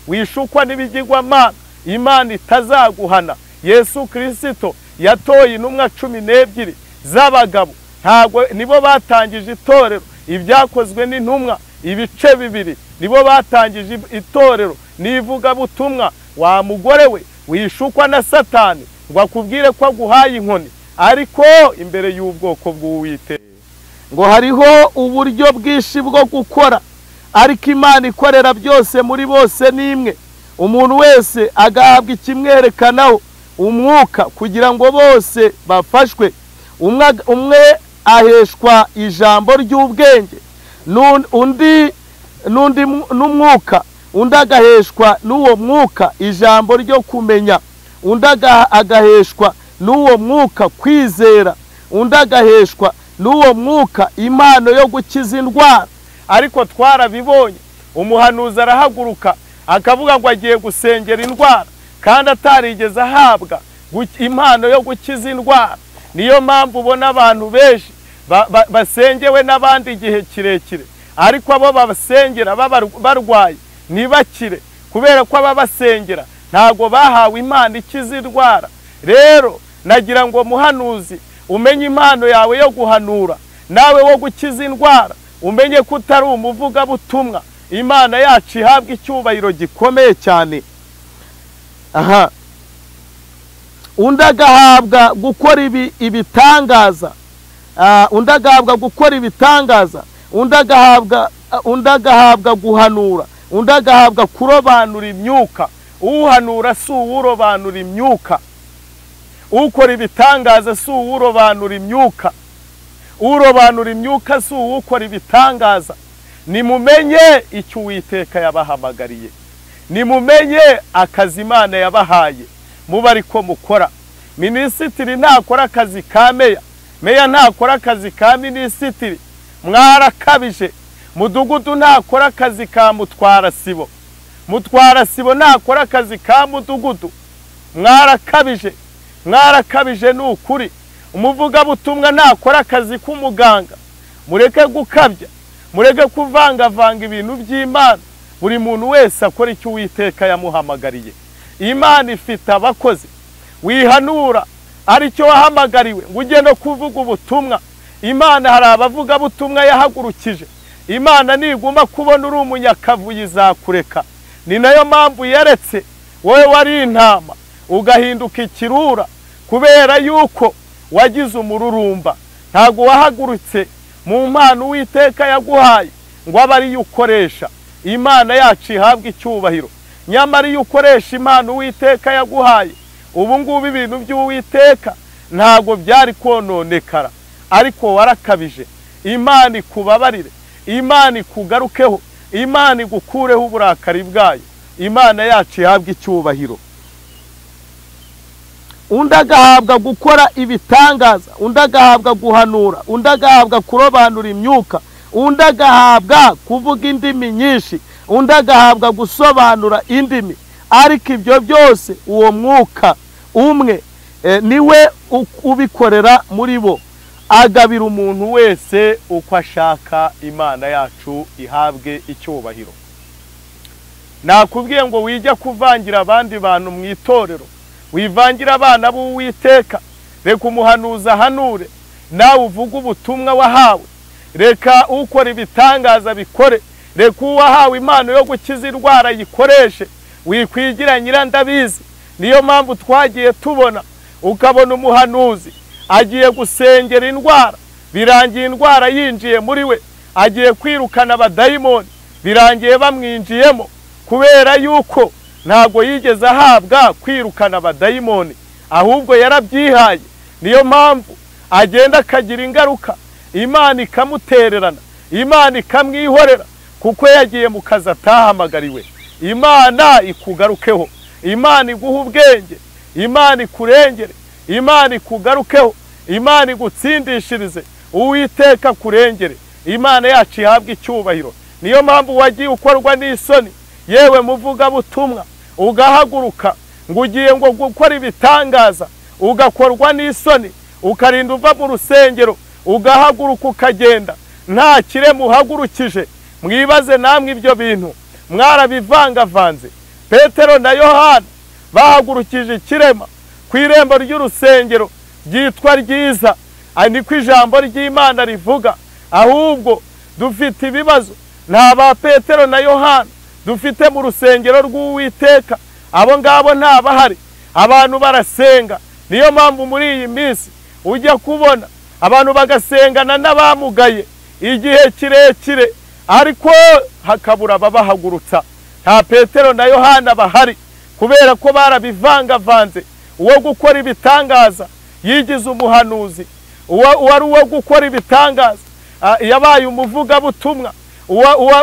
wishukwa n'ibigirwamana, Imana itazaguhana. Yesu Kristo yatoye intumwa 12 z'abagabo, ntabwo nibo batangije itorero. Ibyakozwe n'intumwa ibice 2 nibo batangije itorero nivuga butumwa. Wa mugore we wishukwa na Satani ngo akubwire ko aguhaye inkoni, ariko imbere y'ubwoko bw'Uwiteka ngo hariho uburyo bwinshi bwo gukora, ariko Imana ikorera byose muri bose n'imwe, umuntu wese agahabwa ikimwerekanaho umwuka kugira ngo bose bafashwe. Umwe aheshwa ijambo ry'ubwenge, undi n'umwuka, undi agaheshwa n'uwo mwuka ijambo ryo kumenya, undi agaheshwa n'uwo mwuka kwizera, undi agaheshwa n'uwo mwuka impano yo gukiza indwara. Ariko twarabibonye, umuhanuzi arahaguruka akavuga ngo agiye gusengera indwara kandi atarigeze ahabwa impano yo gukiza indwara. Niyo mpamvu ubona abantu benshi basengewe n'abandi igihe kirekire, ariko abo babasengera barwaye ntibakire, kubera ko ababasengera ntago bahawe impano ikiza indwara. Rero nagira ngo muhanuzi umenye impano yawe yo guhanura, nawe wo gukiza indwara umenye ko utari umuvugabutumwa. Imana yacu ihabwa icyubahiro gikomeye cyane. Undi agahabwa gukora ibitangaza, undi agahabwa gukora ibitangaza, undi agahabwa guhanura, undi agahabwa kurobanura imyuka. Uhanura si uwurobanura imyuka, ukora ibitangaza si uwurobanura imyuka, urobanura imyuka si uwukora ibitangaza. Nimumenye icyo Uwiteka yabahamagariye, nimumenye akazi Imana yabahaye muba ariko mukora. Minisitiri ntakora akazi ka meya, meya ntakora akazi ka minisitiri, mwarakabije. Mudugudu ntakora akazi ka mutwara sibo, mutwara sibo ntakora akazi ka mudugudu, mwarakabije, mwarakabije ni ukuri. Umuvugabutumwa ntakora akazi k'umuganga. Mureke gukabya, mureke kuvangavanga ibintu by'Imana. Buri muntu wese akora icyo Uwiteka yamuhamagariye. Imana ifite abakozi, wihanura ari cyo wahamagariwe ngo ujye no kuvuga ubutumwa. Imana hari abavugabutumwa yahagurukije. Imana niguma kubona uri umunyakavuyo izakureka. Ni nayo mpamvu yaretse wowe wari intama ugahinduka ikirura, kubera yuko wagize umururumba. Ntago wahagurutse mu mpano Uwiteka yaguhaye ngo abe ari yo ukoresha. Imana yacu ihabwa icyubahiro. Nyamara iyo ukoresha impano Uwiteka yaguhaye, ubu ngubu ibintu by'Uwiteka ntago byari kononekara, ariko warakabije. Imana ikubabarire, Imana ikugarukeho, Imana igukureho uburakari bwayo. Imana yacu ihabwa icyubahiro. Undi agahabwa gukora ibitangaza, undi agahabwa guhanura, undi agahabwa kurobanura imyuka, undi agahabwa kuvuga indimi nyinshi, undi agahabwa gusobanura indimi. Ariko ibyo byose uwo mwuka umwe niwe ubikorera muri bo, agabira umuntu wese uko ashaka. Imana yacu ihabwe icyubahiro. Nakubwiye ngo wijya kuvangira abandi bantu mu itorero, wivangira abana b'Uwiteka. Reka umuhanuzi ahanure, nawe uvuga ubutumwa wahawe. Reka ukora ibitangaza bikore, reka uwahawe impano yo gukiza indwara yikoreshe. Wikwigira nyirandabizi. Niyo mpamvu twagiye tubona, ukabona umuhanuzi agiye gusengera indwara, birangiye indwara yinjiye muri we, agiye kwirukana abadayimoni, birangiye bamwinjiyemo, kubera yuko ntago yigeze ahabwa kwirukana abadayimoni, ahubwo yarabyihaye. Niyo mpamvu agenda akagira ingaruka, Imana ikamutererana, Imana ikamwihorera, kuko yagiye mu kazi atahamagariwe. Imana ikugarukeho, Imana iguha ubwenge, Imana ikurengere, Imana ikugarukeho, Imana igutsindishirize, Uwiteka kurengere. Imana yacu ihabwa icyubahiro. Niyo mpamvu wagiye ukorwa n'isoni, yewe muvugabutumwa, ugahaguruka ngo ugiye ngo gukora ibitangaza, ugakorwa n'isoni, ukarinda uva mu rusengero, ugahaguruka ukagenda nta kirema uhagurukije. Mwibaze namwe ibyo bintu mwarabivangavanze. Petero na Yohana bahagurukije ikirema ku irembo ry'urusengero ryitwa Ryiza. Niko ijambo ry'Imana rivuga. Ahubwo dufite ibibazo, nta ba Petero na Yohana dufite mu rusengero rw'Uwiteka. Abo ngabo ntabahari, abantu barasenga. Niyo mpamvu muri iyi minsi ujya kubona abantu bagasengana n'abamugaye igihe kirekire, ariko hakabura ababahagurutsa. Nta Petero na Yohana bahari kubera ko barabivangavanze. Uwo gukora ibitangaza yigize umuhanuzi, uwari uwo gukora ibitangaza yabaye umuvugabutumwa,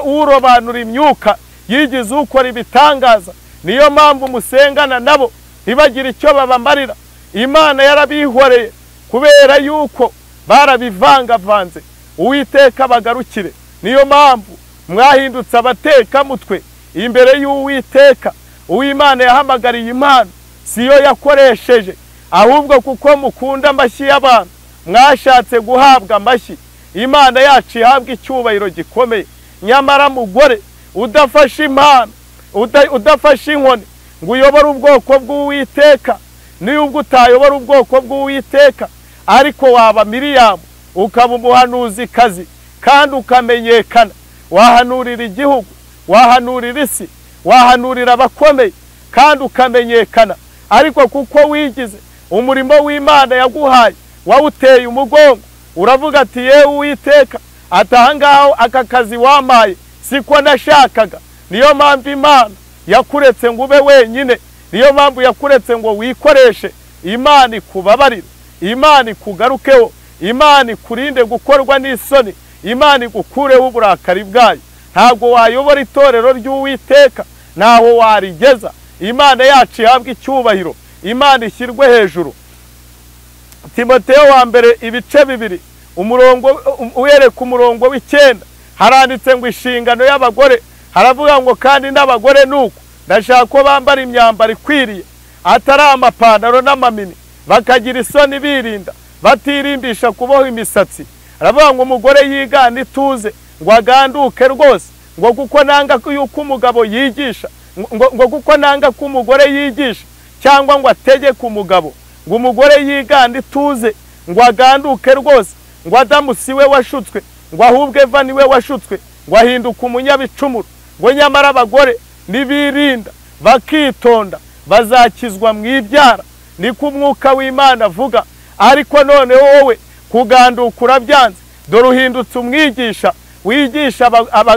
urobanura imyuka yigize ukora ibitangaza. Niyo mpamvu musengana nabo ntibagire icyo babamarira. Imana yarabihoreye kubera yuko barabivangavanze. Uwiteka bagarukire. Niyo mpamvu mwahindutse abatekamutwe imbere y'Uwiteka. Uwimana yahamagariye impano siyo yakoresheje, ahubwo kuko mukunda amashyi y'abantu mwashatse guhabwa amashyi. Imana yacu ihabwa icyubahiro gikomeye. Nyamara mugore udafashe impano, udafashe inkoni ngo uyobore ubwoko bw'Uwiteka, nubwo utayobora ubwoko bw'Uwiteka, ariko waba Miriyamu ukaba umuhanuzikazi kandi ukamenyekana. Wahanurira igihugu, wahanurira isi, wahanurira abakomeye kandi ukamenyekana. Ariko kuko wigize umurimo w'Imana yaguhaye wawuteye umugongo, uravuga ati yewe Uwiteka, atahangaho aka kazi wampaye siko nashakaga. Niyo mpamvu Imana yakuretse ngo ube wenyine. Niyo mpamvu yakuretse ngo wikoreshe. Imana ikubabarire, Imana ikugarukeho, Imana ikurinde gukorwa n'isoni, Imana igukureho uburakari bwayo. Ntabwo wayobora itorero ry'Uwiteka, ntaho warigeza. Imana yacu ihabwa icyubahiro, Imana ishyirwe hejuru. Timoteyo wa mbere ibice 2 uhereka umurongo w'9 haranditse ngo inshingano y'abagore. Haravuga ngo kandi n'abagore nuko ndashaka ko bambara imyambaro ikwiriye, atari amapantaro n'amamini, bakagira isoni birinda, batirimbisha kuboha imisatsi. Haravuga ngo umugore yigana ituze, ngo aganduke rwose, ngo kuko nanga yuko umugabo yigisha, ngo kuko nanga ko umugore yigisha cyangwa ngo ategeke umugabo. Ngo umugore yigana ituze, ngo aganduke rwose, ngo Adamu siwe washutswe, ngo ahubwo Eva niwe washutswe, ngo ahinduka umunyabicumuro. Ngo nyamara abagore nibirinda bakitonda bazakizwa mwibyara, niko umwuka w'Imana avuga. Ariko none wowe kuganduka urabyanze, dore uhindutse umwigisha, wigisha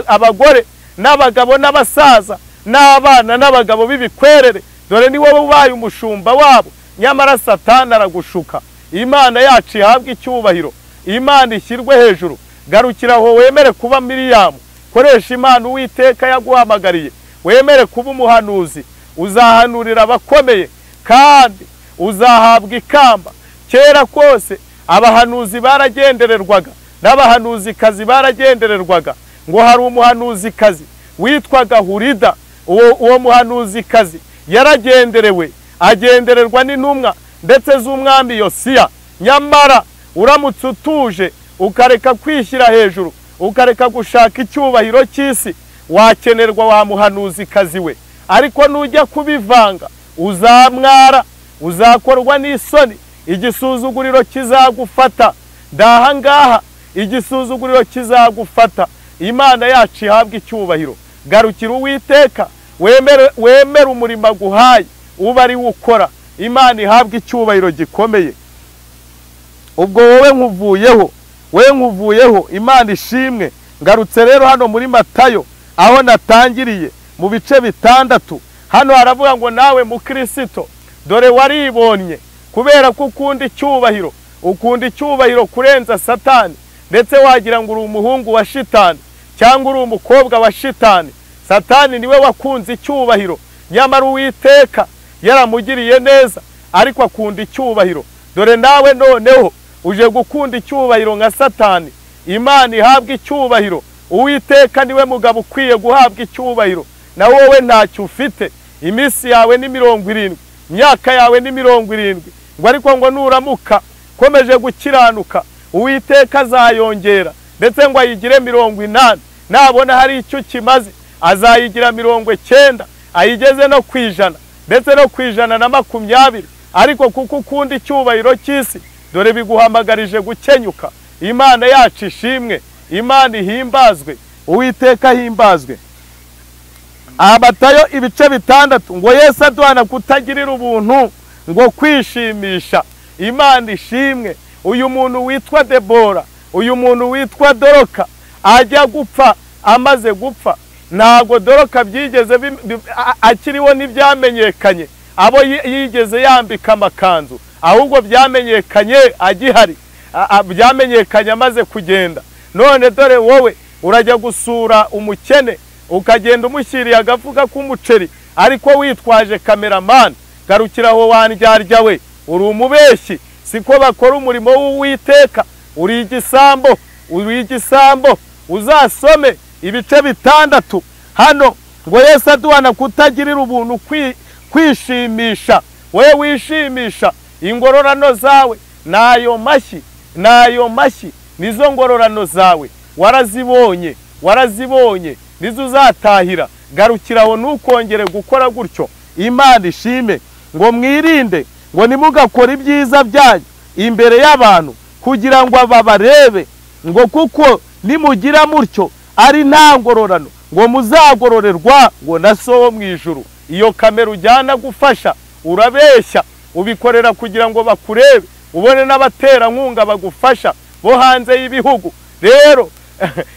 abagore n'abagabo n'abasaza n'abana n'abagabo b'ibikwerere. Dore ni wowe ubaye umushumba wabo, nyamara Satani aragushuka. Imana yacu ihabwa icyubahiro, Imana ishyirwe hejuru. Garukira aho wemere kuba Miriyamu, koresha impano Uwiteka yaguhamagariye. Wemere kuba umuhanuzi, uzahanurira abakomeye kandi uzahabwa ikamba. Kera kose abahanuzi baragendererwaga n'abahanuzikazi baragendererwaga. Ngo hari umuhanuzikazi witwaga Hurida. Uwo muhanuzikazi yaragenderewe, agendererwa n'intumwa ndetse z'umwami Yosiya. Nyamara uramutse utuje ukareka kwishyira hejuru, ukareka gushaka icyubahiro cy'isi, wakenerwa wa muhanuzikazi we. Ariko nujya kubivanga uzamwara, uzakorwa n'isoni, igisuzuguriro kizagufata. Ndaha ngaha igisuzuguriro kizagufata. Imana yacu ihabwa icyubahiro. Garukira Uwiteka, wemere umurimo guhaye uba ari ukora. Imana ihabwa icyubahiro gikomeye. Ubwo wowe nkuvuyeho, Imana ishimwe. Ngarutse rero hano muri Matayo aho natangiriye mu bice 6. Hano haravuga ngo nawe mukristo, dore waribonye kubera ko ukunda icyubahiro kurenza Satani, ndetse wagira ngo uri umuhungu wa Shitani cyangwa uri umukobwa wa Shitani. Satani niwe wakunze icyubahiro, nyamara Uwiteka yaramugiriye neza, ariko akunda icyubahiro. Dore nawe noneho uje gukunda icyubahiro nka Satani. Imana ihabwa icyubahiro. Uwiteka niwe mugabo ukwiye guhabwa icyubahiro. Na wowe ntacyo ufite. Iminsi yawe ni 70, imyaka yawe ni 70. Ngo ariko ngo nuramuka komeje gukiranuka, Uwiteka azayongera ndetse ngo ayigire 80. Nabona hari icyo kimaze, azayigira 90, ayigeze no kwijana, ndetse no kwijana na 20. Ariko kuko ukunda icyubahiro cy'isi, dore biguhamagarije gukenyuka. Imana yacu ishimwe, Imana ihimbazwe, Uwiteka himbazwe. Matayo ibice 6. Ngo Yesu aduhana kutagirira ubuntu, ngo kwishimisha. Imana ishimwe. Uyu muntu witwa Debora, uyu muntu witwa Doroka ajya gupfa amaze gupfa ntago Doroka byigeze akiriho n'ibyamenyekanye abo yigeze yambika amakanzu, ahubwo byamenyekanye agihari, byamenyekanye amaze kugenda. None dore wowe urajya gusura umukene ukagenda umushyiriye agafuka k'umuceri ariko witwaje cameraman. Garukiraho wandyarya we, uri umubeshyi. Siko bakora umurimo w'Uwiteka. Uri igisambo. Uzasome ibice 6 hano ngo Yesu aduhana kutagirira ubuntu kwishimisha. Wewe wishimisha ingororano zawe nayo mashyi nizo ngororano zawe. Warazibonye nizo uzatahira. Garukiraho nukongere gukora gutyo. Imana ishime. Ngo mwirinde ngo nimugakora ibyiza byanyu imbere y'abantu kugira ngo babarebe, ngo kuko nimugira mutyo ari nta ngororano ngo muzagororerwa ngo na So wo mu ijuru. Iyo kamera ujyana gufasha urabeshya, ubikorera kugira ngo bakurebe, ubone n'abatera nkunga bagufasha bo hanze y'ibihugu. Rero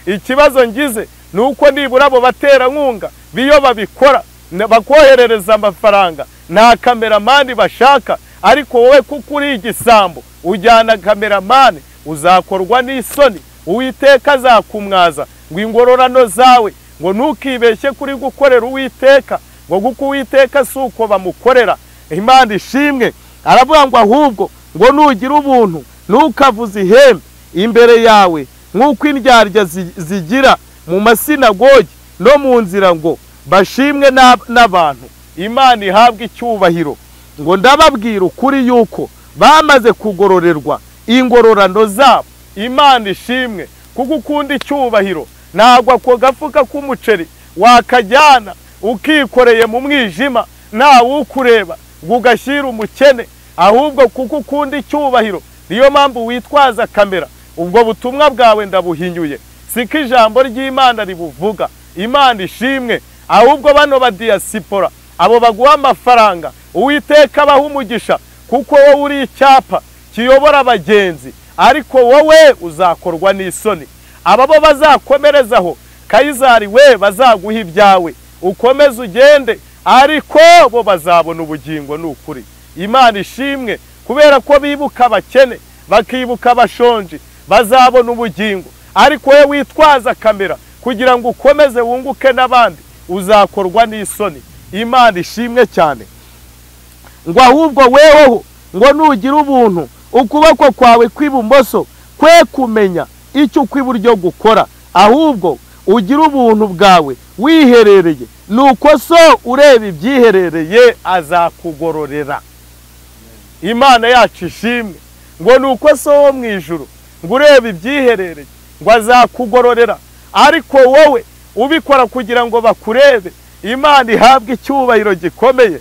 ikibazo ngize nuko nibura abo batera nkunga biyo babikora bakoherereza amafaranga nta kameramani bashaka, ariko wowe kuko uri igisambo ujyana kameramani uzakorwa n'isoni. Uwiteka azakumwaza ngo ingororano zawe ngo ntukibeshye kuri gukorera Uwiteka, ngo kuko Uwiteka si uko bamukorera. Imana ishimwe. Aravuga ngo ahubwo ngo nugira ubuntu ntukavuze ihembe imbere yawe nk'uko indyarya zigira mu masinagogi no mu nzira ngo bashimwe n'abantu. Imana ihabwe icyubahiro. Ngo ndababwira ukuri yuko bamaze kugororerwa ingororano zabo. Imana ishimwe. Kuko ukunda icyubahiro ntabwo ako gafuka k'umuceri wakajyana ukikoreye mu mwijima ntawe ukureba ngo ugashyira umukene, ahubwo kuko ukunda icyubahiro niyo mpamvu witwaza kamera. Ubwo butumwa bwawe ndabuhinyuye, siko ijambo ry'Imana ribuvuga. Imana ishimwe. Ahubwo bano badiyasipora abo baguha amafaranga Uwiteka abaha umugisha, kuko wowe uri icyapa kiyobora abagenzi, ariko wowe uzakorwa n'isoni. Ababo bazakomerezaho Kayizari we bazaguha ibyawe ukomeze ugende, ariko bo bazabona ubugingo n'ukuri. Imana ishimwe. Kubera ko bibuka abakene bakibuka abashonji bazabona ubugingo, ariko we witwaza kamera kugira ngo ukomeze wunguke n'abandi uzakorwa n'isoni. Imana ishimwe cyane. Ngo ahubwo weho ngo nugira ubuntu ukuboko kwawe kw'ibumoso kwe kumenya icyo kw'iburyo gukora, ahubwo ugira ubuntu bwawe wiherereye, nuko So ureba ibyiherereye azakugororera. Imana yacu ishimwe. Ngo nuko So wo mu ijuru ngo ureba ibyiherereye ngo azakugororera, ariko wowe ubikora kugira ngo bakurebe. Imana ihabwe icyubahiro gikomeye.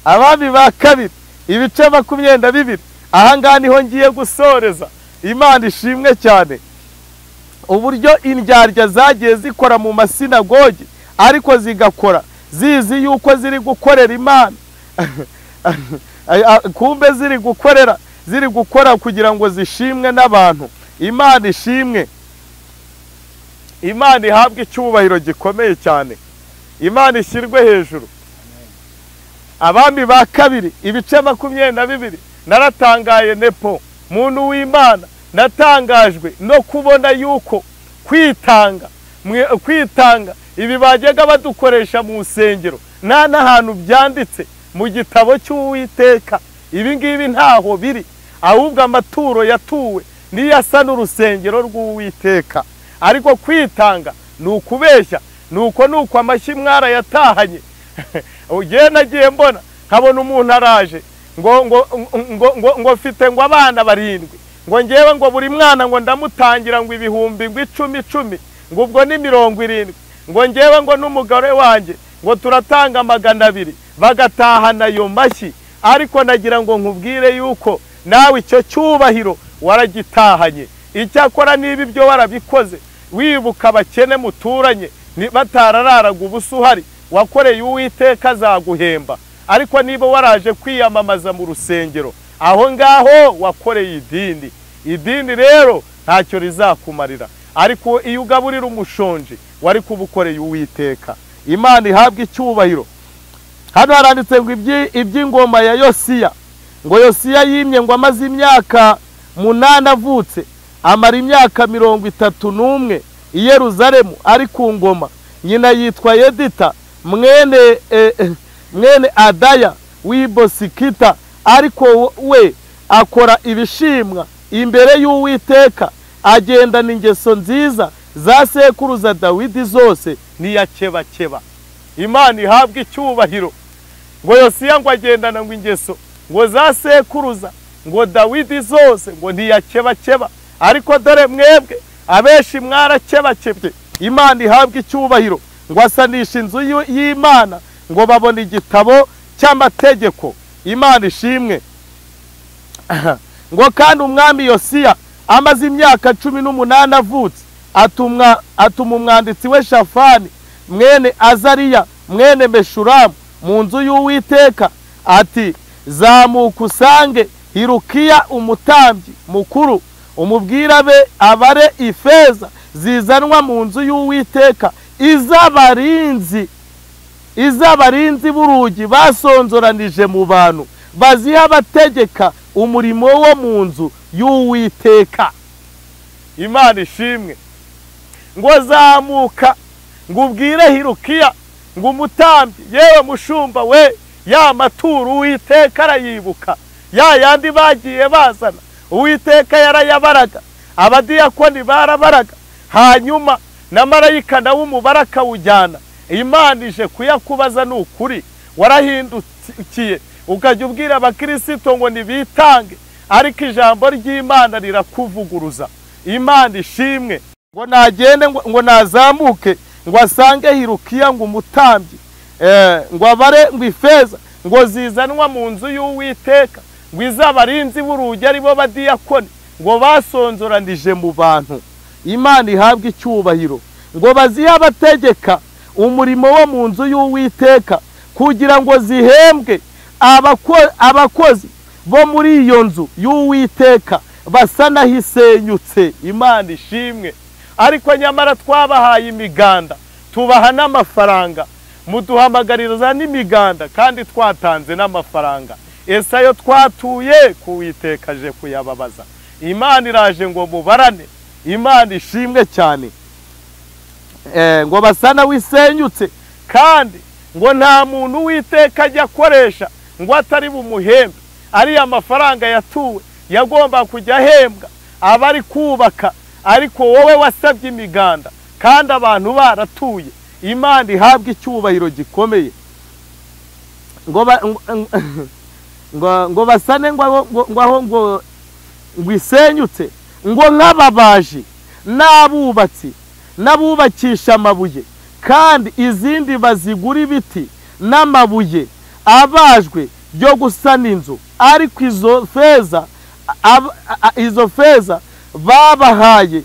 Abami ba kabiri ibice 22. Ahangaha niho ngiye gusoreza. Imana ishimwe cyane. Uburyo indyarya zagiye zikora mu masinagogi, ariko zigakora zizi yuko ziri gukorera Imana. Kumbe ziri gukora kugira ngo zishimwe n'abantu. Imana ishimwe. Imana ihabwe icyubahiro gikomeye cyane. Imana ishyirwe hejuru. Abami ba kabiri ibice 22. Naratangaye Nepo muntu w'Imana, natangajwe no kubona yuko kwitanga ibi bajyaga badukoresha mu nsengero nta n'ahantu byanditse mu gitabo cy'Uwiteka. Ibi ngibi ntaho biri, ahubwo amaturo yatuwe niyo asa n'urusengero rw'Uwiteka. Ariko kwitanga ni ukubeshya, nuko amashyi mwara yatahanye. Ugiye nagiye mbona nkabona umuntu araje ngo mfite ngo abana 7, ngo ngewe ngo buri mwana ngo ndamutangira ngo ibihumbi ngo 10 ngo ubwo ni 70, ngo ngewe ngo n'umugore wanjye ngo turatanga 200 bagatahana ayo mashyi. Ariko nagira ngo nkubwire yuko nawe icyo cyubahiro waragitahanye. Icyakora niba ibyo warabikoze wibuka abakene muturanye batarararaga ubusa uhari, wakoreye Uwiteka azaguhemba. Ariko niba waraje kwiyamamaza mu rusengero, aho ngaho wakoreye idini rero ntacyo rizakumarira. ariko iyo ugaburira umushonji wari kubukoreye Uwiteka. Imana ihabwe icyubahiro. Hano haranditse ngo iby'ingoma ya Yosiya, ngo Yosiya yimye ngo amaze imyaka 8 avutse, amara imyaka 31 i Yerusalemu ari ku ngoma. Nyina yitwa Yedita mwene Adaya w'ibosikita, ariko we akora ibishimwa imbere y'Uwiteka, agendana ingeso nziza za sekuruza Dawidi zose ntiyakebakeba. Imana ihabwe icyubahiro. Ngo Yosiya ngo agendana ngo ingeso ngo za sekuruza ngo Dawidi zose ngo ntiyakebakeba, ariko dore mwebwe abeshi mwarakebakebye. Imana ihabwe icyubahiro. Ngo asanisha inzu y'Imana ngo babona igitabo cy'amategeko. Imana ishimwe. Ngo kandi umwami Yosiya amaze imyaka 18 avutse, atuma umwanditsi we Shafani mwene Azariya mwene Meshulamu mu nzu y'Uwiteka, ati zamuka usange Hirukiya umutambyi mukuru, umubwira abe abare ifeza zizanwa mu nzu y'Uwiteka, iz'abarinzi b'urugi basonzoranije mu bantu, baziha abategeka umurimo wo mu nzu y'Uwiteka. Imana ishimwe. Ngo zamuka ngo ubwire Hirukiya ngo umutambyi, yewe mushumba we, ya maturo Uwiteka arayibuka, ya yandi bagiye bazana Uwiteka yarayabaraga, abadiyakoni barabaraga, hanyuma na marayika nawe umubare akawujyana. Imana ije kuyakubaza n'ukuri, warahindukiye ukajya ubwira abakristo ngo nibitange, ariko ijambo ry'Imana rirakuvuguruza. Imana ishimwe. Ngo nagende ngo nazamuke ngo asange Hirukiya ngo umutambyi, ngo abare ngo ifeza ngo zizanwa mu nzu y'Uwiteka, ngo iz'abarinzi b'urugi aribo badiyakoni ngo basonzoranije mu bantu. Imana ihabwe icyubahiro. Ngo baziha abategeka umurimo wo mu nzu y'Uwiteka, kugira ngo zihembwe abakozi bo muri iyo nzu y'Uwiteka basa nahisenyutse. Imana ishimwe. Ariko nyamara twabahaye imiganda, tubaha n'amafaranga, muduhamagaririza n'imiganda kandi twatanze n'amafaranga. Ese ayo twatuye k'Uwiteka aje kuyababaza. Imana iraje ngo mubarane. Imana ishimwe cyane. Ngo basa nahisenyutse, kandi ngo nta muntu Uwiteka ajya akoresha ngo atari bumuhembe. Ariya amafaranga yatuwe yagomba kujya ahembwa abari kubaka, ariko wowe wasabye imiganda kandi abantu baratuye. Imana ihabwe icyubahiro gikomeye. Ngo basane ngo isenyutse, ngo nk'ababaji n'abubatsi n'abubakisha amabuye, kandi izindi bazigura ibiti n'amabuye abajwe byo gusana inzu, ariko izo feza babahaye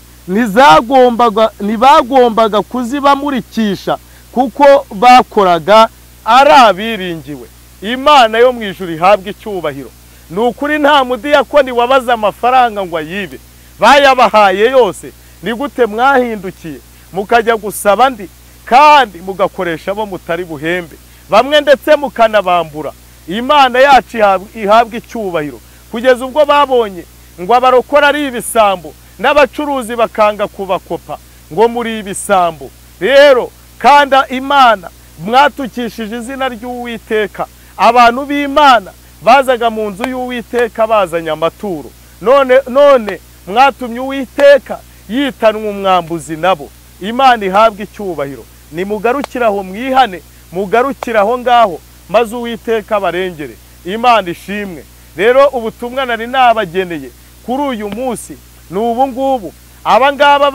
ntibagombaga kuzibamurikisha, kuko bakoraga ari abiringiwe. Imana yo mu ijuru ihabwe icyubahiro. Ni ukuri nta mudiyakoni wabaza amafaranga ngo ayibe, bayabahaye yose. Ni gute mwahindukiye mukajya gusaba andi kandi mugakoresha abo mutari buhembe, bamwe ndetse mukanabambura? Imana yacu ihabwe icyubahiro. Kugeza ubwo babonye ngo abarokora ari ibisambo, n'abacuruzi bakanga kubakopa ngo muri ibisambo. Rero kandi Imana mwatukishije izina ry'Uwiteka. Abantu b'Imana bazaga mu nzu y'Uwiteka bazanye amaturo, none mwatumye Uwiteka yitanwa umwambuzi nabo. Imana ihabwe icyubahiro. Nimugarukiraho mwihane, mugarukiraho ngaho, maze Uwiteka barengere. Imana ishimwe. Rero ubutumwa nari nabageneye kuri uyu munsi ni ubu ngubu. Abangaba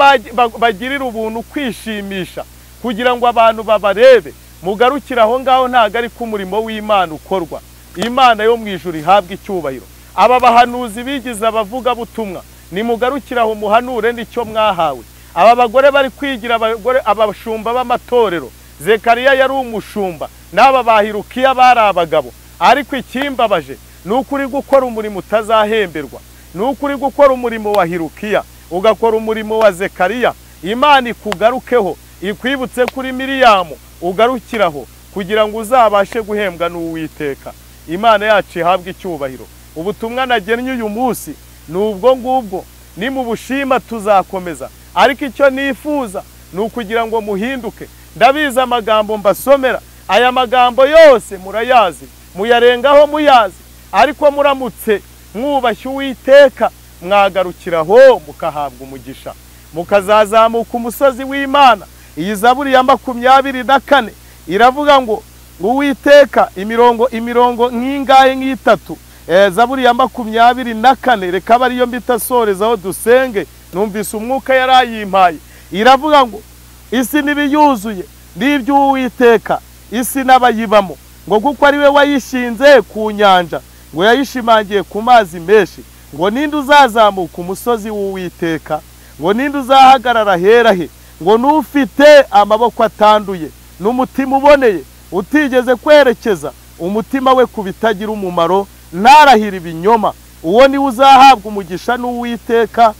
bagirira ubuntu kwishimisha kugira ngo abantu babarebe. Mugarukiraho ngaho ntago ari ku murimo w'Imana ukorwa. Imana yo mu ijuru ihabwe icyubahiro. Aba bahanuzi bigize abavuga butumwa, nimugarukiraho muhanure n'icyo mwahawe. Aba bagore bari kwigira abashumba b'amatorero, Zekariya yari umushumba, n'aba bahirukiya bari abagabo. Ariko ikimbabaje ni ukuri gukora umurimo utazahemberwa, ni ukuri gukora umurimo wa Hirukiya ugakora umurimo wa Zekariya, Imana ikugarukeho, ikwibutse kuri Miriyamu ugarukiraho, kugira ngo uzabashe guhembwa n'Uwiteka. Imana yacu ihabwe icyubahiro. Ubutumwa nagennye uyu munsi nubwo ngubwo, ni mu bushima tuzakomeza, ariko icyo nifuza ni ukugira ngo muhinduke. Ndabizi amagambo mbasomera, aya magambo yose murayazi, muyarengaho muyazi, ariko muramutse mwubashye Uwiteka mwagarukiraho mukahabwa umugisha, mukazazamuka umusozi w'Imana. Iyi Zaburi ya 24 iravuga ngo Uwiteka imirongo nk'ingahe nk'itatu. Zaburi ya 24 reka bariyo mbitasorezaho dusenge, numvise umwuka yarayimpaye. Iravuga ngo isi nibiyuzuye n'iby'Uwiteka, isi n'abayibamo, ngo kuko ari we wayishinze ku nyanja, ngo yayishimangiye ku mazi menshi. Ngo ninde uzazamuka umusozi w'Uwiteka, ngo ninde uzahagarara hera he, ngo n'ufite amaboko atanduye n'umutima uboneye, utigeze kwerekeza umutima we ku bitagira umumaro, ntarahira ibinyoma. Uwo niwe uzahabwa umugisha n'Uwiteka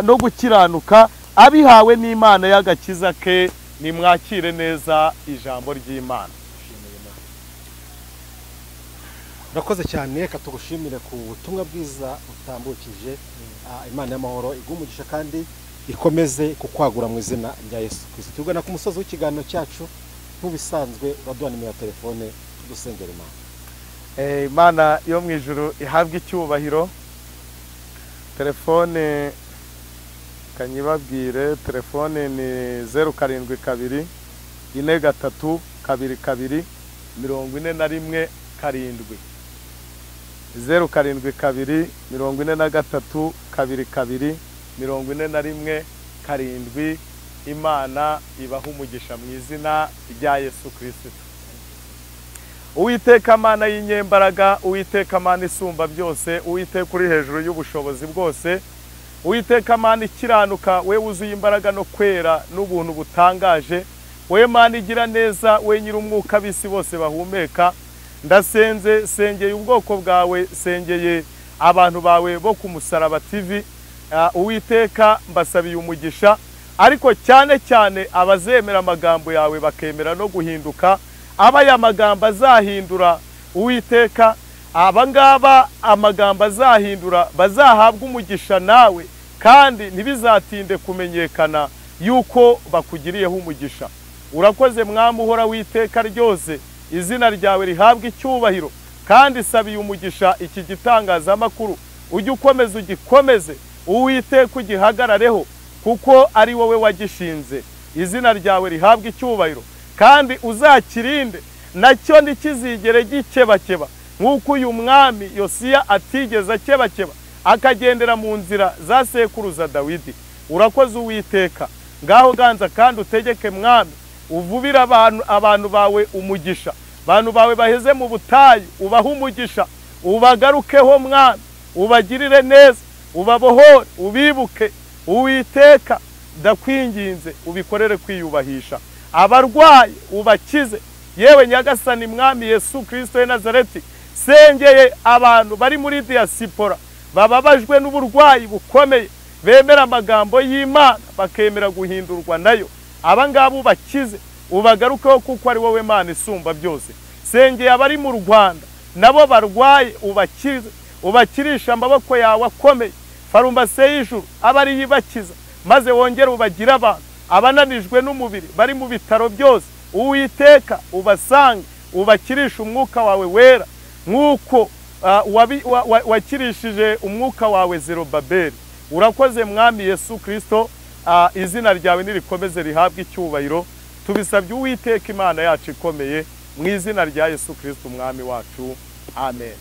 no gukiranuka, abihawe n'Imana y'agakiza ke. Nimwakire neza ijambo ry'Imana. Urakoze cyane, reka tugushimire ku butumwa bwiza utambukije. Imana y'amahoro igumugisha kandi ikomeze kukwagura mu izina rya Yesu Kristo. Tugana ku musozi w'ikiganiro cyacu, nk'ubisanzwe uraduha nimero ya telefone tudusengera Imana. Imana yo mu ijuru ihabwe icyubahiro. Telefone kanyibabwire, telefone ni 072 43 22 41 7. 072 43 22 41 7. Imana ibaha umugisha mu izina rya Yesu Kristo. Uwiteka Mana y'inyembaraga, Uwiteka Mana isumba byose, Uwiteka uri hejuru y'ubushobozi bwose, Uwiteka Mana ikiranuka, we wuzuye imbaraga no kwera n'ubuntu butangaje, we Mana igira neza, we nyiri umwuka bisi bose bahumeka. Sengeye ubwoko bwawe, sengeye abantu bawe bo ku Musaraba TV. Uwiteka mbasabiye umugisha, ariko cyane cyane abazemera amagambo yawe bakemera no guhinduka, aya magambo azahindura. Uwiteka abangaba amagambo azahindura bazahabwa umugisha nawe, kandi ntibizatinde kumenyekana yuko bakugiriyeho umugisha. Urakoze Mwami uhora w'iteka ryose, izina ryawe rihabwe icyubahiro, kandi sabiye umugisha iki gitangazamakuru, ujye ukomeza ugikomeze, Uwiteka ugihagarareho, kuko ari wowe wagishinze. Izina ryawe rihabwe icyubahiro, kandi uzakirinde nacyo ntikizigere gikebakeba, nk'uko uyu mwami Yosiya atigeze akebakeba akagendera mu nzira za sekuruza Dawidi. Urakoze Uwiteka, ngaho ganza kandi utegeke Mwami, uvubira abantu bawe umugisha, abantu bawe baheze mu butayu ubaha umugisha, ubagarukeho Mwami, ubagirire neza, ubabohore, ubibuke. Uwiteka ndakwinginze ubikorere kwiyubahisha, abarwayi ubakize. Yewe Nyagasani Mwami Yesu Kristo w'i Nazareti, sengeye abantu bari muri diaspora bababajwe n'uburwayi bukomeye, bemera amagambo y'Imana bakemera guhindurwa nayo. Abangabo ubakize, ubagarukeho kuko ari wowe Mana isumba byose. Sengeye abari mu Rwanda nabo barwaye, ubakize, ubakirisha amaboko yawe akomeye. Farumasi y'ijuru abari yibakiza, maze wongere ubagira abantu abananijwe n'umubiri bari mu bitaro byose. Uwiteka ubasange, ubakirisha umwuka wawe wera, nk'uko wakirishije umwuka wawe Zerubabeli. Urakoze Mwami Yesu Kristo, izina ryawe nirikomeze rihabwe icyubahiro. Tubisabye Uwiteka Imana yacu ikomeye, mu izina rya Yesu Kristo Umwami wacu. Amen.